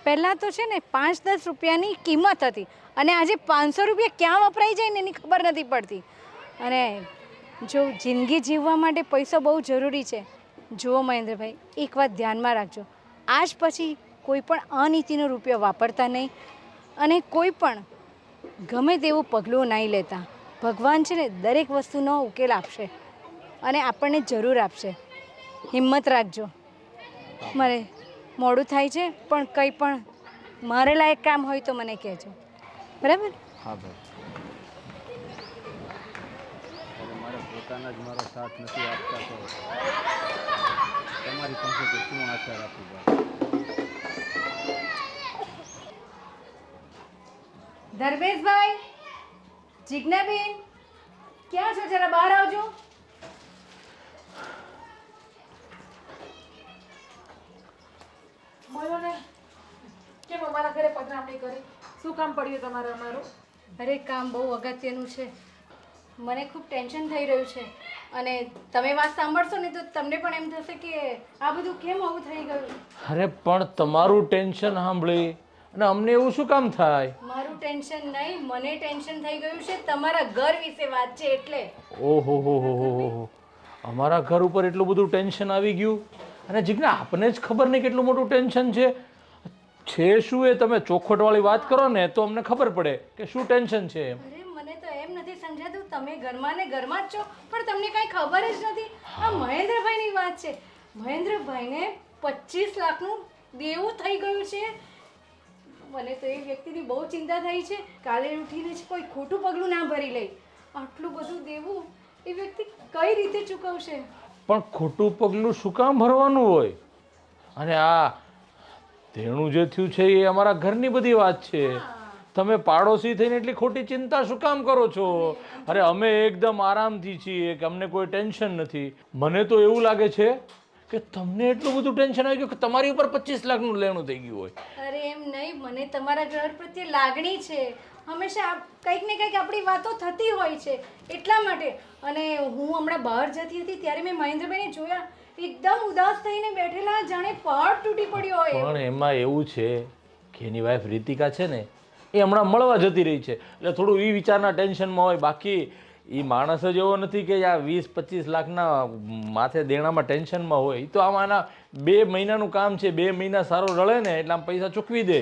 પહેલાં તો છે ને 5-10 રૂપિયાની કિંમત હતી અને આજે 500 રૂપિયા ક્યાં વપરાઈ જાય ને એની ખબર નથી પડતી. અને જો જિંદગી જીવવા માટે પૈસો બહુ જરૂરી છે. જુઓ મહેન્દ્રભાઈ, એક વાત ધ્યાનમાં રાખજો, આજ પછી કોઈ પણ અનીતિનો રૂપિયો વાપરતા નહીં અને કોઈ પણ ગમે તેવું પગલું નહીં લેતા. ભગવાન છે ને દરેક વસ્તુનો ઉકેલ આપશે અને આપણને જરૂર આપશે. હિંમત રાખજો. મારે મોડું થાય છે, પણ કંઈ પણ મારે લાયક કામ હોય તો મને કહેજો, બરાબર? હા ભાઈ. મારે પોતાના જ મારો સાથ નથી આપતા તો તમારી પાસેથી શું આશા રાખી ભાઈ? ધર્મેશભાઈ, જીજ્ઞાબેન, ક્યાં છો? જરા બહાર આવજો. બોલો ને, કેમ અમારા ઘરે પધરામણી કરી? શું કામ પડ્યું તમારે અમારું? અરે કામ બહુ અગત્યનું છે. મને ખૂબ ટેન્શન થઈ રહ્યું છે અને તમે વાત સાંભળશો ને તો તમને પણ એમ થશે કે આ બધું કેમ આવું થઈ ગયું. અરે પણ તમારું ટેન્શન સાંભળી અને અમને એવું શું કામ થાય? મારું ટેન્શન નહીં, મને ટેન્શન થઈ ગયું છે. તમારા ઘર વિશે વાત છે એટલે. ઓહો હો હો હો હો, અમારા ઘર ઉપર એટલું બધું ટેન્શન આવી ગયું? અને જીજ્ઞા, આપને જ ખબર નહીં કેટલું મોટું ટેન્શન છે. શું એ તમે ચોખવટવાળી વાત કરો ને તો અમને ખબર પડે કે શું ટેન્શન છે. અરે મને તો એમ નથી સમજાતું, તમે ઘરમાં ને ઘરમાં જ છો પણ તમને કાંઈ ખબર જ નથી. આ મહેન્દ્રભાઈની વાત છે. મહેન્દ્રભાઈને 25 લાખનું દેવું થઈ ગયું છે. મને તો એ વ્યક્તિની બહુ ચિંતા થઈ છે. કાલે ઉઠીને જ કોઈ ખોટું પગલું ના ભરી લે. આટલું બધું દેવું એ વ્યક્તિ કઈ રીતે ચૂકવશે? પણ ખોટું પગલું શું કામ ભરવાનું હોય? અને આ તેણું જે થયું છે એ અમારા ઘરની બધી વાત છે. તમે પાડોશી થઈને એટલી ખોટી ચિંતા શું કામ કરો છો? અરે અમે એકદમ આરામથી છીએ કે અમને કોઈ ટેન્શન નથી. મને તો એવું લાગે છે કે તમને એટલું બધું ટેન્શન આવી ગયું કે તમારી ઉપર 25 લાખનું લેણું થઈ ગયું હોય. અરે એમ નહીં, મને તમારા ઘર પ્રત્યે લાગણી છે. હંમેશા કંઈક ને કંઈક આપણી વાતો થતી હોય છે એટલા માટે. અને હું હમણાં બહાર જતી હતી ત્યારે મેં મહેન્દ્રભાઈને જોયા એકદમ ઉદાસ થઈને બેઠેલા, જાણે પહાડ તૂટી પડ્યો હોય. પણ એમાં એવું છે કે એની વાઈફ રીતિકા છે ને એ હમણાં મળવા જતી રહી છે એટલે થોડું એ વિચારના ટેન્શનમાં હોય. બાકી એ માણસ જ એવો નથી કે આ 20-25 લાખના માથે દેણામાં ટેન્શનમાં હોય. એ તો આમાંના 2 મહિનાનું કામ છે. 2 મહિના સારો રળે ને એટલે આમ પૈસા ચૂકવી દે.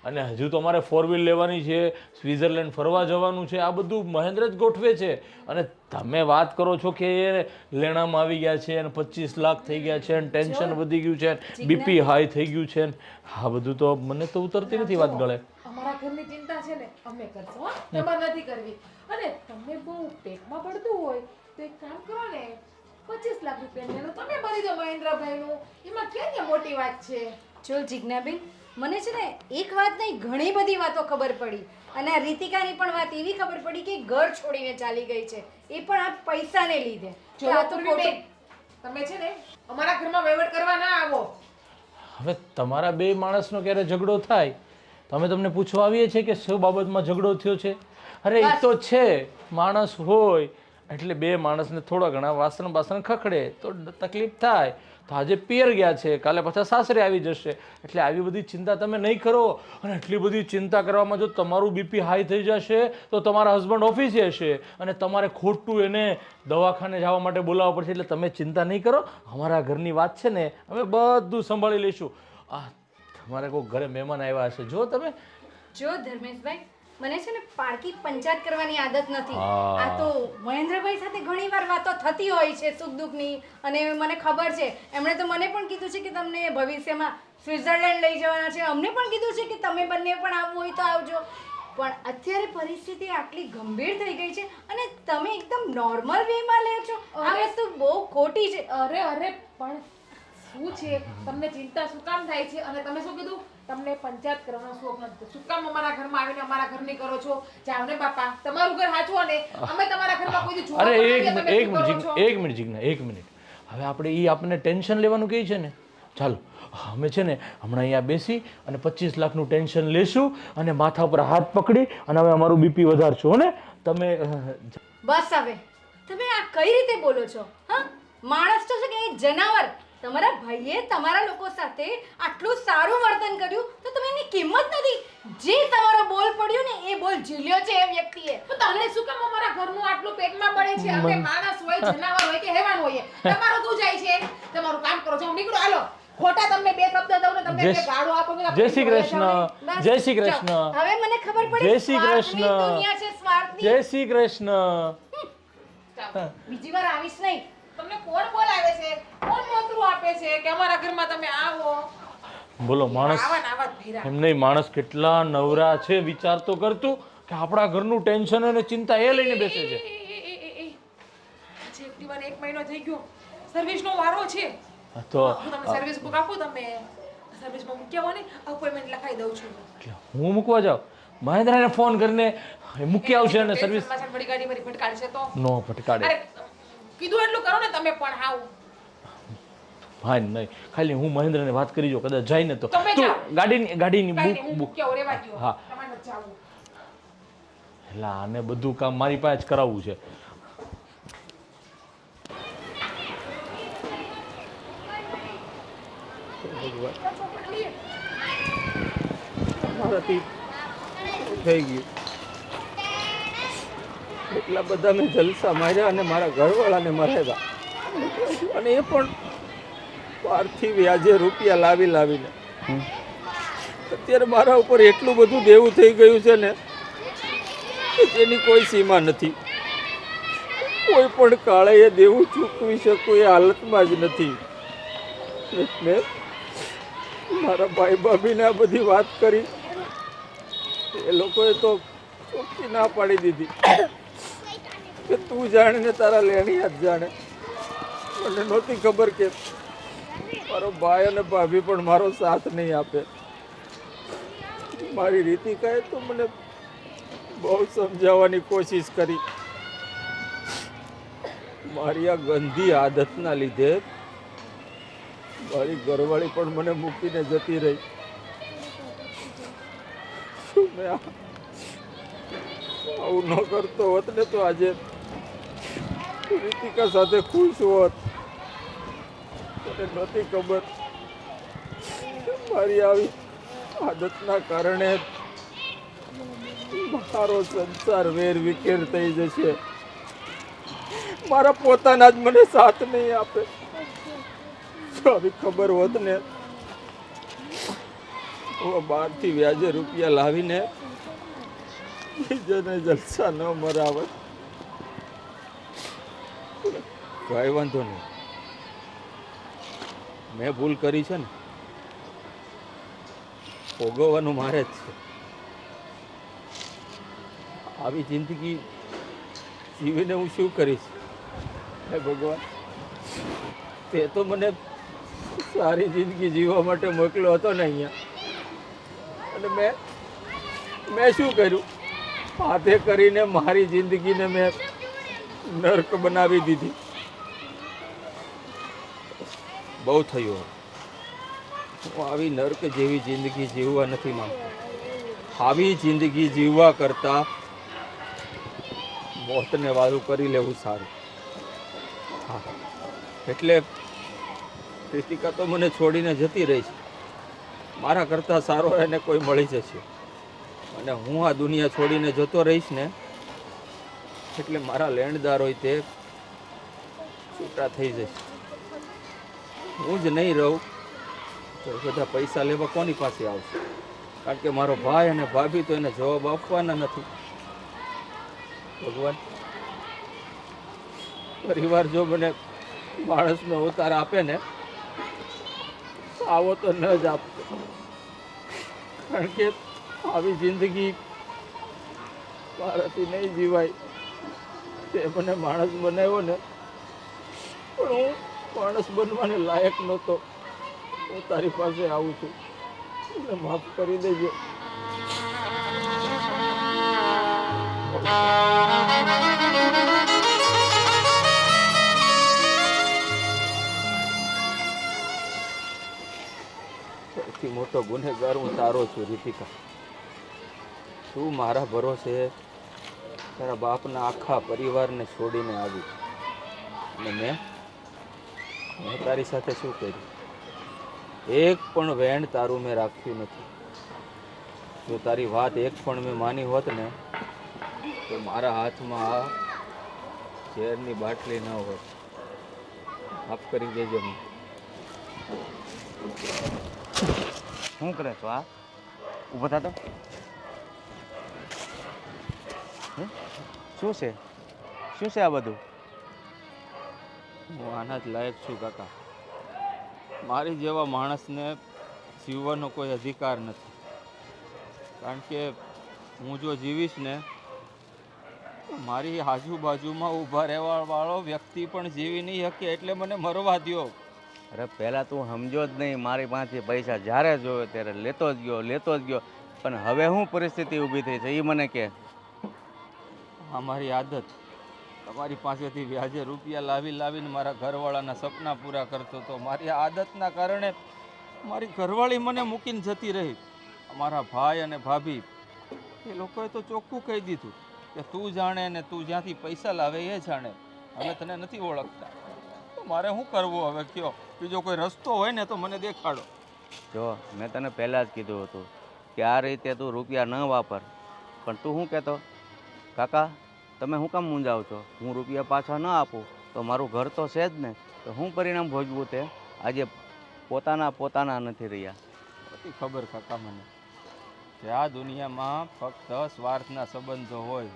અને હજુ તો અમારે 4 વ્હીલ લેવાની છે, સ્વિટ્ઝરલેન્ડ ફરવા જવાનું છે. આ બધું મહેન્દ્ર જ ગોઠવે છે. અને તમે વાત કરો છો કે એ લેણામાં આવી ગયા છે અને 25 લાખ થઈ ગયા છે અને ટેન્શન વધી ગયું છે, બીપી હાઈ થઈ ગયું છે. આ બધું તો મને તો ઉતરતી નથી વાત ગળે. અમારા ઘરની ચિંતા છે ને અમે કરશું, હો, તમારે નથી કરવી. અને તમને બહુ પેટમાં પડતું હોય તો એક કામ કરો ને, 25 લાખ રૂપિયા તમે ભરી દો મહેન્દ્રભાઈનું. એમાં ક્યાં મોટી વાત છે? જો જીજ્ઞાબેન, મને છે ને એક વાત નહીં ઘણી બધી વાતો ખબર પડી. અને આ રીતિકાની પણ વાત એવી ખબર પડી કે ઘર છોડીને ચાલી ગઈ છે, એ પણ આ પૈસાને લીધે. જો તમે છે ને અમારા ઘરમાં વહીવટ કરવા ના આવો. હવે તમારા 2 માણસનો ક્યારે ઝઘડો થાય તો અમે તમને પૂછવા આવીએ છીએ કે શું બાબતમાં ઝઘડો થયો છે? અરે એ તો છે, માણસ હોય એટલે 2 માણસને થોડા ઘણા વાસણ ખખડે તો તકલીફ થાય. તો આજે પિયર ગયા છે, કાલે પાછા સાસરે આવી જશે. એટલે આવી બધી ચિંતા તમે નહીં કરો. અને એટલી બધી ચિંતા કરવામાં જો તમારું બીપી હાઈ થઈ જશે તો તમારા હસબન્ડ ઓફિસે હશે અને તમારે ખોટું એને દવાખાને જવા માટે બોલાવવા પડશે. એટલે તમે ચિંતા નહીં કરો, અમારા ઘરની વાત છે ને અમે બધું સંભાળી લઈશું. તમારે કોઈ ઘરે મહેમાન આવ્યા હશે, જો તમે. જો ધર્મેશભાઈ, મને છે ને પારકી પંચાયત કરવાની આદત નથી. હા. આ તો મહેન્દ્રભાઈ સાથે ઘણીવાર વાતો થતી હોય છે સુખ દુઃખની, અને મને ખબર છે એમણે તો મને પણ કીધું છે કે તમને ભવિષ્યમાં સ્વિટ્ઝરલેન્ડ લઈ જવાના છે. અમને પણ કીધું છે કે તમે બંને પણ આવવું હોય તો આવજો. પણ અત્યારે પરિસ્થિતિ આટલી ગંભીર થઈ ગઈ છે અને તમે એકદમ નોર્મલ વેમાં લે છો. આ વસ્તુ બહુ ખોટી છે. અરે પણ શું છે, તમને ચિંતા શું કામ થાય છે? અને તમે શું કીધું, તમને પંચાયત કરવાનો શોખ નથી. શું કામ અમારા ઘરમાં આવીને અમારા ઘરની કરો છો? જાઓ ને બાપા, તમારું ઘર સાચું ને અમે તમારા ઘરમાં કોઈ દી જોવા અરે પણ એક નથી, તમે મિનિટ, શું કરો છો? એક મિનિટ જીજ્ઞા, એક મિનિટ. હવે આપણે આપણને ટેન્શન લેવાનું કહે છે ને, ચાલો અમે છે ને હમણાં અહીંયા બેસી અને 25 લાખનું ટેન્શન લેશું અને માથા ઉપર હાથ પકડી અને હવે અમારું બીપી વધારશું. હો ને તમે બસ હવે તમે આ કઈ રીતે બોલો છો? હા, માણસ તો છે કે એ જનાવર. તમારા ભાઈએ તમારા લોકો સાથે આટલું સારું વર્તન કર્યું તો તમે એની કિંમત નથી. જે તમારો બોલ પડ્યો ને એ બોલ ઝીલ્યો છે એ વ્યક્તિએ. તો તમને શું કામ અમારા ઘરનું આટલું પેટમાં પડે છે? અમે માણસ હોય, જનાવર હોય કે હેવાન હોય, તમારું શું જાય છે? તમારું કામ કરો છો, નીકળો. હાલો, ખોટા તમને બે શબ્દ દઉં ને તમને જય એટલે ગાળો આપો ને જય શ્રી કૃષ્ણ, બસ, જય શ્રી જાઓ. કૃષ્ણ, હવે મને ખબર પડી જય શ્રી સ્વાર્થની કૃષ્ણ. દુનિયા છે, સ્વાર્થની. જય શ્રી કૃષ્ણ. બીજી વાર આવીશ નહીં. તમને કોણ બોલાવે છે? કોણ મોતરું આપે છે કે અમારા ઘરમાં તમે આવો? બોલો માણસ, આવા ને આવા જ ભેરા. એમ નહીં, માણસ કેટલા નવરા છે. વિચાર તો કરતું કે આપણા ઘરનું ટેન્શન અને ચિંતા એ લઈને બેસે છે. આજે એક્ટિવાને 1 મહિનો થઈ ગયો, સર્વિસનો વારો છે. તો હું તમને સર્વિસ બુક આપું, તમે સર્વિસમાં મૂકી આવો ને, અપોઇન્ટમેન્ટ લખાઈ દઉં છું. હું મૂકવા જાઉં, મહેન્દ્રને ફોન કરીને મૂકી આવશે અને સર્વિસ પાછળ વળી ગાડી મારી ભટકાડશે તો? નો ફટકાડે. અરે કીધું એટલું કરો ને તમે પણ. આવું હા નહીં, ખાલી હું મહેન્દ્રને વાત કરી જો, કદાચ જાય ને તો તમે તું જાઓ. ગાડીની કાંઈ નહીં, હું બુક મૂકી આવું, રેવા દ્યો. હા. તમારે નથી જાવું. એટલે આને બધું કામ મારી પાસે જ કરાવવું છે. મારાથી થઈ ગયું. એટલા બધા મેં જલસા માર્યા અને મારા ઘરવાળાને મરાવ્યા, અને એ પણ બહારથી વ્યાજે રૂપિયા લાવીને. અત્યારે મારા ઉપર એટલું બધું દેવું થઈ ગયું છે ને કે જેની કોઈ સીમા નથી. કોઈ પણ કાળે એ દેવું ચૂકવી શકું એ હાલતમાં જ નથી. મેં મારા ભાઈ ભાભીને આ બધી વાત કરી, એ લોકોએ તો ચોખ્ખી ના પાડી દીધી કે તું જાણે ને તારા લેણિયા જ જાણે. મને નહોતી ખબર કે મારો ભાઈ અને ભાભી પણ મારો સાથ નહીં આપે. મારી રીતિકાએ તો મને બહુ સમજાવવાની કોશિશ કરી. મારી આ ગંદી આદતના લીધે મારી ઘરવાળી પણ મને મૂકીને જતી રહી. શું મેં આવું ન કરતો હોત ને તો આજે રીતિકા સાથે ખુશ હોત. મને નહોતી ખબર મારી આવી આદતના કારણે મારો સંસાર વેર વિખેર થઈ જશે. મારા પોતાના જ મને સાથ નહીં આપે. જો આવી ખબર હોત ને હું બહારથી વ્યાજે રૂપિયા લાવીને બીજાને જલસા ન મરાવત. કાંઈ વાંધો નહીં, મેં ભૂલ કરી છે ને, ભોગવવાનું મારે જ છે. આવી જિંદગી જીવીને હું શું કરીશ? હે ભગવાન, તે તો મને સારી જિંદગી જીવવા માટે મોકલ્યો હતો ને અહીંયા, અને મેં શું કર્યું? હાથે કરીને મારી જિંદગીને મેં નર્ક બનાવી દીધી. બહુ થયું. હું આવી નર્ક જેવી જિંદગી જીવવા નથી માંગતો. આવી જિંદગી જીવવા કરતાં મોતને વાળું કરી લેવું સારું. હા, એટલે રીતિકા તો મને છોડીને જતી રહી છે. મારા કરતાં સારો એને કોઈ મળી જશે. અને હું આ દુનિયા છોડીને જતો રહીશ ને એટલે મારા લેણદાર હોય તે છૂટા થઈ જશે. હું જ નહીં રહું તો બધા પૈસા લેવા કોની પાસે આવશે? કારણ કે મારો ભાઈ અને ભાભી તો એને જવાબ આપવાના નથી. ભગવાન, પરિવાર જો મને માણસનો અવતાર આપે ને તો આવો તો ન જ આપતો. કારણ કે આવી જિંદગી મારાથી નહીં જીવાય. તે મને માણસ બનાવ્યો ને પણ હું માણસ બનવાને લાયક નહોતો. હું તારી પાસે આવું છું, મને માફ કરી દેજો. સૌથી મોટો ગુનેગાર હું તારો છું રીતિકા. તું મારા ભરોસે તારા બાપના આખા પરિવારને છોડીને આવી અને મેં તારી સાથે શું કર્યું? એક પણ વેણ તારું મેં રાખ્યું નથી. જો તારી વાત એક પણ મેં માની હોત ને તો મારા હાથમાં આ ઝેરની બાટલી ન હોત. માફ કરી દેજો મને. શું કરે છો? આ ઊભો થતો શું છે? શું છે આ બધું? હું આના જ લાયક છું કાકા. મારી જેવા માણસને જીવવાનો કોઈ અધિકાર નથી. કારણ કે હું જો જીવીશ ને તો મારી આજુબાજુમાં ઊભા રહેવાવાળો વ્યક્તિ પણ જીવી નહીં શકે. એટલે મને મરવા દ્યો. અરે પહેલાં તું સમજો જ નહીં. મારી પાસેથી પૈસા જ્યારે જોયો ત્યારે લેતો જ ગયો. પણ હવે શું પરિસ્થિતિ ઊભી થઈ છે એ મને કહે. આ મારી આદત. તમારી પાસેથી વ્યાજે રૂપિયા લાવીને મારા ઘરવાળાના સપના પૂરા કરતો હતો. મારી આ આદતના કારણે મારી ઘરવાળી મને મૂકીને જતી રહી. અમારા ભાઈ અને ભાભી એ લોકોએ તો ચોખ્ખું કહી દીધું કે તું જાણે ને તું જ્યાંથી પૈસા લાવે એ જાણે. અમે તને નથી ઓળખતા. તો મારે શું કરવું હવે કયો? બીજો કોઈ રસ્તો હોય ને તો મને દેખાડો. જો મેં તને પહેલાં જ કીધું હતું કે આ રીતે તું રૂપિયા ન વાપર. પણ તું શું કહેતો? કાકા તમે શું કામ મૂંઝાવ છો? હું રૂપિયા પાછા ન આપું તો મારું ઘર તો છે જ ને. તો શું પરિણામ ભોગવું? તે આજે પોતાના નથી રહ્યા. નથી ખબર કાકા મને કે આ દુનિયામાં ફક્ત સ્વાર્થના સંબંધો હોય.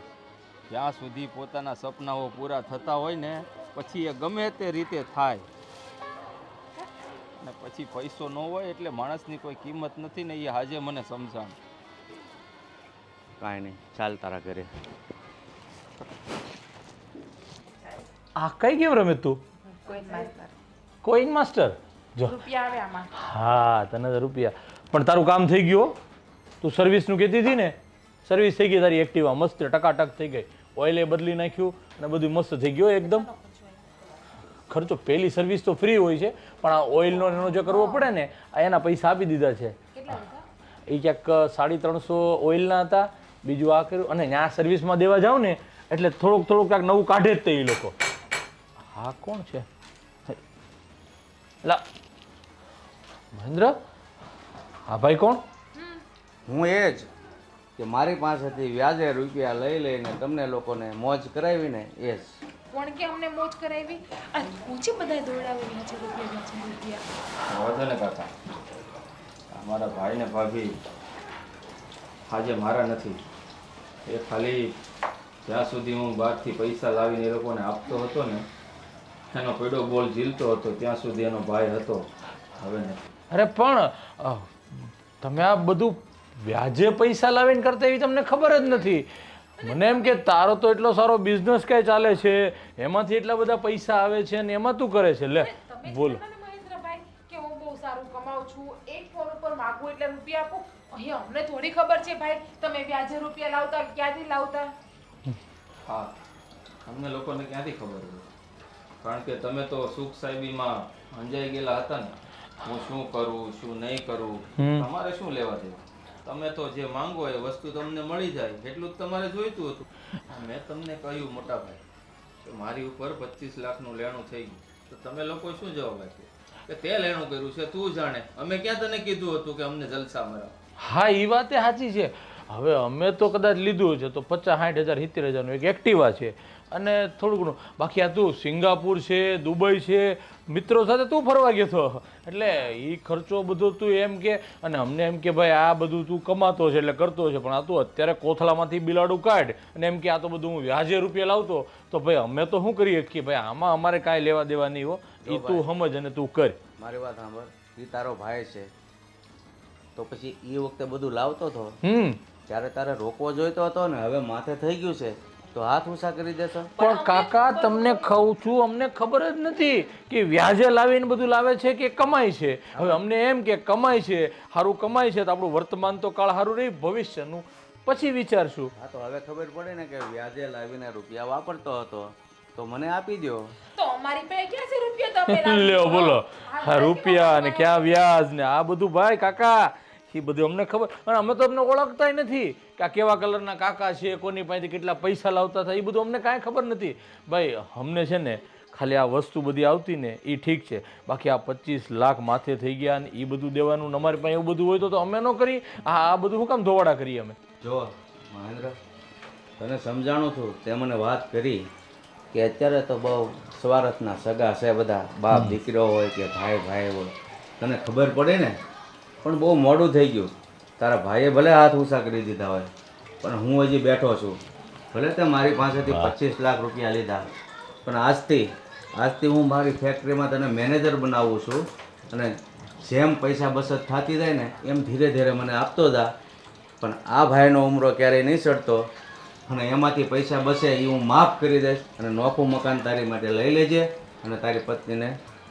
જ્યાં સુધી પોતાના સપનાઓ પૂરા થતા હોય ને પછી એ ગમે તે રીતે થાય. અને પછી પૈસો ન હોય એટલે માણસની કોઈ કિંમત નથી ને એ આજે મને સમજાણ. કાંઈ નહીં, ચાલ તારા ઘરે. આ કઈ ગેમ રમે તું? Coin master. જો રૂપિયા આવે આમાં. હા, તને તો રૂપિયા. પણ તારું કામ થઈ ગયું. તું સર્વિસનું કહેતી હતી ને, સર્વિસ થઈ ગઈ તારી એક્ટિવા. મસ્ત ટકાટક થઈ ગઈ. ઓઇલે બદલી નાખ્યું અને બધું મસ્ત થઈ ગયું એકદમ. ખર્ચો પહેલી સર્વિસ તો ફ્રી હોય છે, પણ આ ઓઇલનો એનો જે કરવો પડે ને આ એના પૈસા આપી દીધા છે. એ ક્યાંક 350 ઓઇલના હતા. બીજું આ કર્યું અને ત્યાં સર્વિસમાં દેવા જાવ ને એટલે થોડુંક ક્યાંક નવું કાઢે જ તે એ લોકો. હા, કોણ છે? લા મહેન્દ્ર, હા ભાઈ કોણ? હું એ જ કે મારી પાસેથી વ્યાજે રૂપિયા લઈને તમને લોકોને મોજ કરાવીને એ જ. કોણ કે અમને મોજ કરાવી? અને પૂછી બધા દોડાવેલા છે રૂપિયા. વધો ને કાકા. અમારા ભાઈ ને ભાભી આજે મારા નથી. એ ખાલી જ્યાં સુધી હું બહારથી પૈસા લાવીને એ લોકોને આપતો હતો ને એનો પેડો બોલ ઝીલતો હતો ત્યાં સુધી એનો ભાઈ હતો. હવે નથી. અરે પણ તમે આ બધું વ્યાજે પૈસા લાવીને કરતા એવી તમને ખબર જ નથી. મને એમ કે તારો તો એટલો સારો બિઝનેસ કઈ ચાલે છે, એમાંથી એટલા બધા પૈસા આવે છે ને એમાં તું કરે છે. લે બોલો. મહેન્દ્રભાઈ કે હું બહુ સારું કમાઉં છું, એક ફોન ઉપર માગું એટલે રૂપિયા આપું. અહીંયા અમને થોડી ખબર છે ભાઈ તમે વ્યાજે રૂપિયા લાવતા ક્યાંથી લાવતા? હા, અમને લોકોને ક્યાંથી ખબર હોય? કારણ કે તમે તો સુખ સાહેબીમાં અંજાઈ ગયેલા હતા ને. હું શું કરું શું નહીં કરું તમારે શું લેવા દેવા? તમે તો જે માંગો એ વસ્તુ તમને મળી જાય એટલું જ તમારે જોઈતું હતું. મેં તમને કહ્યું મોટા ભાઈ કે મારી ઉપર 25 લાખનું લેણું થઈ ગયું તો તમે લોકો શું જવાબ આપ્યો? કે તે લેણું કર્યું છે તું જાણે. અમે ક્યાં તને કીધું હતું કે અમને જલસા મરાવ? હા એ વાત એ સાચી છે. હવે અમે તો કદાચ લીધું છે તો 50-60 હજાર 70,000નું એક એક્ટિવા છે અને થોડું ઘણું. બાકી આ તું સિંગાપુર છે, દુબઈ છે, મિત્રો સાથે તું ફરવા ગયો હતો એટલે એ ખર્ચો બધો તું એમ કે અને અમને એમ કે ભાઈ આ બધું તું કમાતો છે એટલે કરતો છે, પણ આ તું અત્યારે કોથળામાંથી બિલાડું કાઢ અને એમ કે આ તો બધું હું વ્યાજે રૂપિયા લાવતો તો ભાઈ અમે તો શું કરીએ કે ભાઈ આમાં અમારે કાંઈ લેવા દેવા નહીં હો. એ તું સમજ અને તું કર. મારી વાત સાંભળ, એ તારો ભાઈ છે તો પછી એ વખતે બધું લાવતો હતો ત્યારે તારે રોકવો જોઈતો હતો ને. હવે માથે થઈ ગયું છે તો હાથ ઊંચા કરી દેશો. પણ કાકા તમને કહું છું અમને ખબર જ નથી કે વ્યાજે લાવીને બધું લાવે છે કે કમાય છે. હવે અમને એમ કે કમાય છે, સારું કમાય છે તો આપણું વર્તમાન તો કાળ સારું રહી, ભવિષ્યનું પછી વિચારશું. હા તો હવે ખબર પડે ને કે વ્યાજે લાવીને રૂપિયા વાપરતો હતો તો મને આપી દો. તો અમારી પાસે ક્યાં છે રૂપિયા તમે લ્યો બોલો, હા રૂપિયા ને ક્યાં વ્યાજ ને આ બધું ભાઈ કાકા એ બધું અમને ખબર. અને અમે તો અમને ઓળખતા નથી કે આ કેવા કલરના કાકા છે, કોની પાસેથી કેટલા પૈસા લાવતા હતા, એ બધું અમને કાંઈ ખબર નથી ભાઈ. અમને છે ને ખાલી આ વસ્તુ બધી આવતી ને એ ઠીક છે, બાકી આ 25 લાખ માથે થઈ ગયા ને એ બધું દેવાનું અમારી પાસે એવું બધું હોય તો અમે ન કરી. આ બધું શું કામ ધોવાડા કરીએ અમે? જો મહેન્દ્ર, તને સમજાણું છું તે મને વાત કરી કે અત્યારે તો બહુ સ્વાર્થના સગા છે બધા, બાપ દીકરો હોય કે ભાઈ ભાઈ હોય, તને ખબર પડે ને. પણ બહુ મોડું થઈ ગયું. તારા ભાઈએ ભલે હાથ ઊંચા કરી દીધા હોય પણ હું હજી બેઠો છું. ભલે તે મારી પાસેથી 25 લાખ રૂપિયા લીધા પણ આજથી હું મારી ફેક્ટરીમાં તને મેનેજર બનાવું છું અને જેમ પૈસા બચત થતી જાય ને એમ ધીરે ધીરે મને આપતો જા. પણ આ ભાઈનો ઉમરો ક્યારેય નહીં ચડતો અને એમાંથી પૈસા બચે એ હું માફ કરી દઈશ અને નોખું મકાન તારી માટે લઈ લેજે અને તારી પત્નીને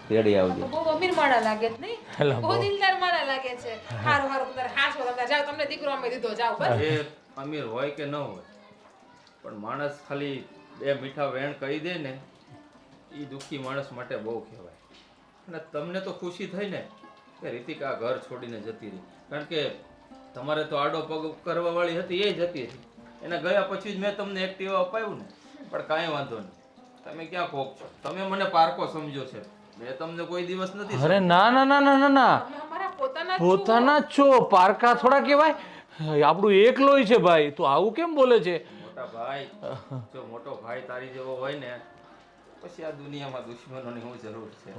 તેડી આવજે. બહુ અમીર માણા લાગે છે નહીં? બહુ દિલદાર માણા લાગે છે. હારું હારું તમારે હાસો તમે જાઓ, તમને દીકરો અમે દીધો, જાઓ બસ. એ અમીર હોય કે ન હોય પણ માણસ ખાલી 2 મીઠા વેણ કહી દે ને એ દુઃખી માણસ માટે બહુ કહેવાય. અને તમને તો ખુશી થઈ ને કે રીતિકા ઘર છોડીને જતી રહી, કારણ કે તમારે તો આડો પગ કરવા વાળી હતી એ જતી રહી. એના ગયા પછી જ મેં તમને એક્ટિવા અપાવ્યું ને. પણ કાંઈ વાંધો નહીં, તમે ક્યાં કોક છો? તમે મને પારકો સમજો છે, મેં તમને કોઈ દિવસ નથી. અરે ના ના ના ના ના ના, અમે અમારા પોતાના જ પોતાના જ છો, પારકા થોડા કહેવાય. આપણું એકલોય છે ભાઈ, તું આવું કેમ બોલે છે? મોટા ભાઈ, જો મોટો ભાઈ તારી જેવો હોય ને પછી આ દુનિયામાં દુશ્મનોની શું જરૂર છે?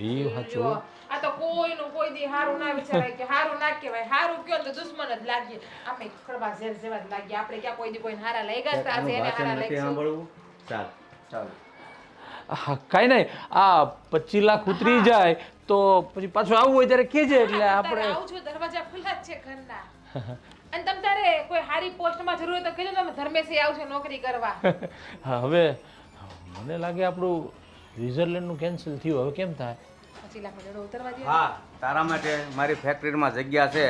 એ સાચું. આ તો કોઈનું કોઈ દી હારું ના વિચારાય કે હારું ના કહેવાય. હારું કયો તો દુશ્મન જ લાગીએ. અમે ખડવા ઝેર જેવા જ લાગીએ. આપણે ક્યાં કોઈ દી કોઈને હારા લઈ ગયા હતા? આજે એને હારા નથી લઈશું. સાંભળવું? ચાલ ચાલો. હા કાંઈ નહીં, આ 25 લાખ ઉતરી જાય તો પછી પાછું આવવું હોય ત્યારે કહેજે એટલે તારે આપણે. આવું છું, દરવાજા ખુલ્લા જ છે ઘરના. અને તમ તારે કોઈ હારી પોસ્ટમાં જરૂર હોય તો કહેજો, તમે ધર્મેશી આવશે નોકરી કરવા. હા હવે મને લાગે આપણું સ્વિટ્ઝરલેન્ડનું કેન્સલ થયું, હવે કેમ થાય? 25 લાખ નો ઉતરવા દે. હા, તારા માટે મારી ફેક્ટરીમાં જગ્યા છે,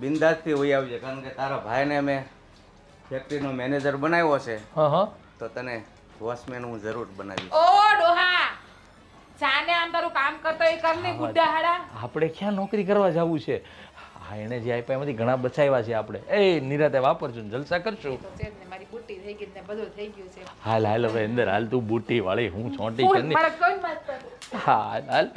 બિંદાસથી વહી આવજે. કારણ કે તારા ભાઈને મેં ફેક્ટરીનો મેનેજર બનાવ્યો છે હા હા તો તને વોચમેન હું જરૂર બનાવીશ. ઓ ડોહા, જાને આમ તારું કામ કરતો એ કર ને ગુડ્ડા હાડા. આપણે ક્યાં નોકરી કરવા જવું છે? હા એને જે આપ્યા એમાંથી ઘણા બચાવ્યા છે આપણે. એ નિરાતે વાપરશું ને જલસા કરશું. તો છે જ ને, મારી બુટ્ટી થઈ ગઈ ને બધું થઈ ગયું છે. હાલ હાલ હવે અંદર હાલ, તું બુટી વાળી હું છોટી ફૂલ કરી. મારા કોઈ વાત પર. હાલ હાલ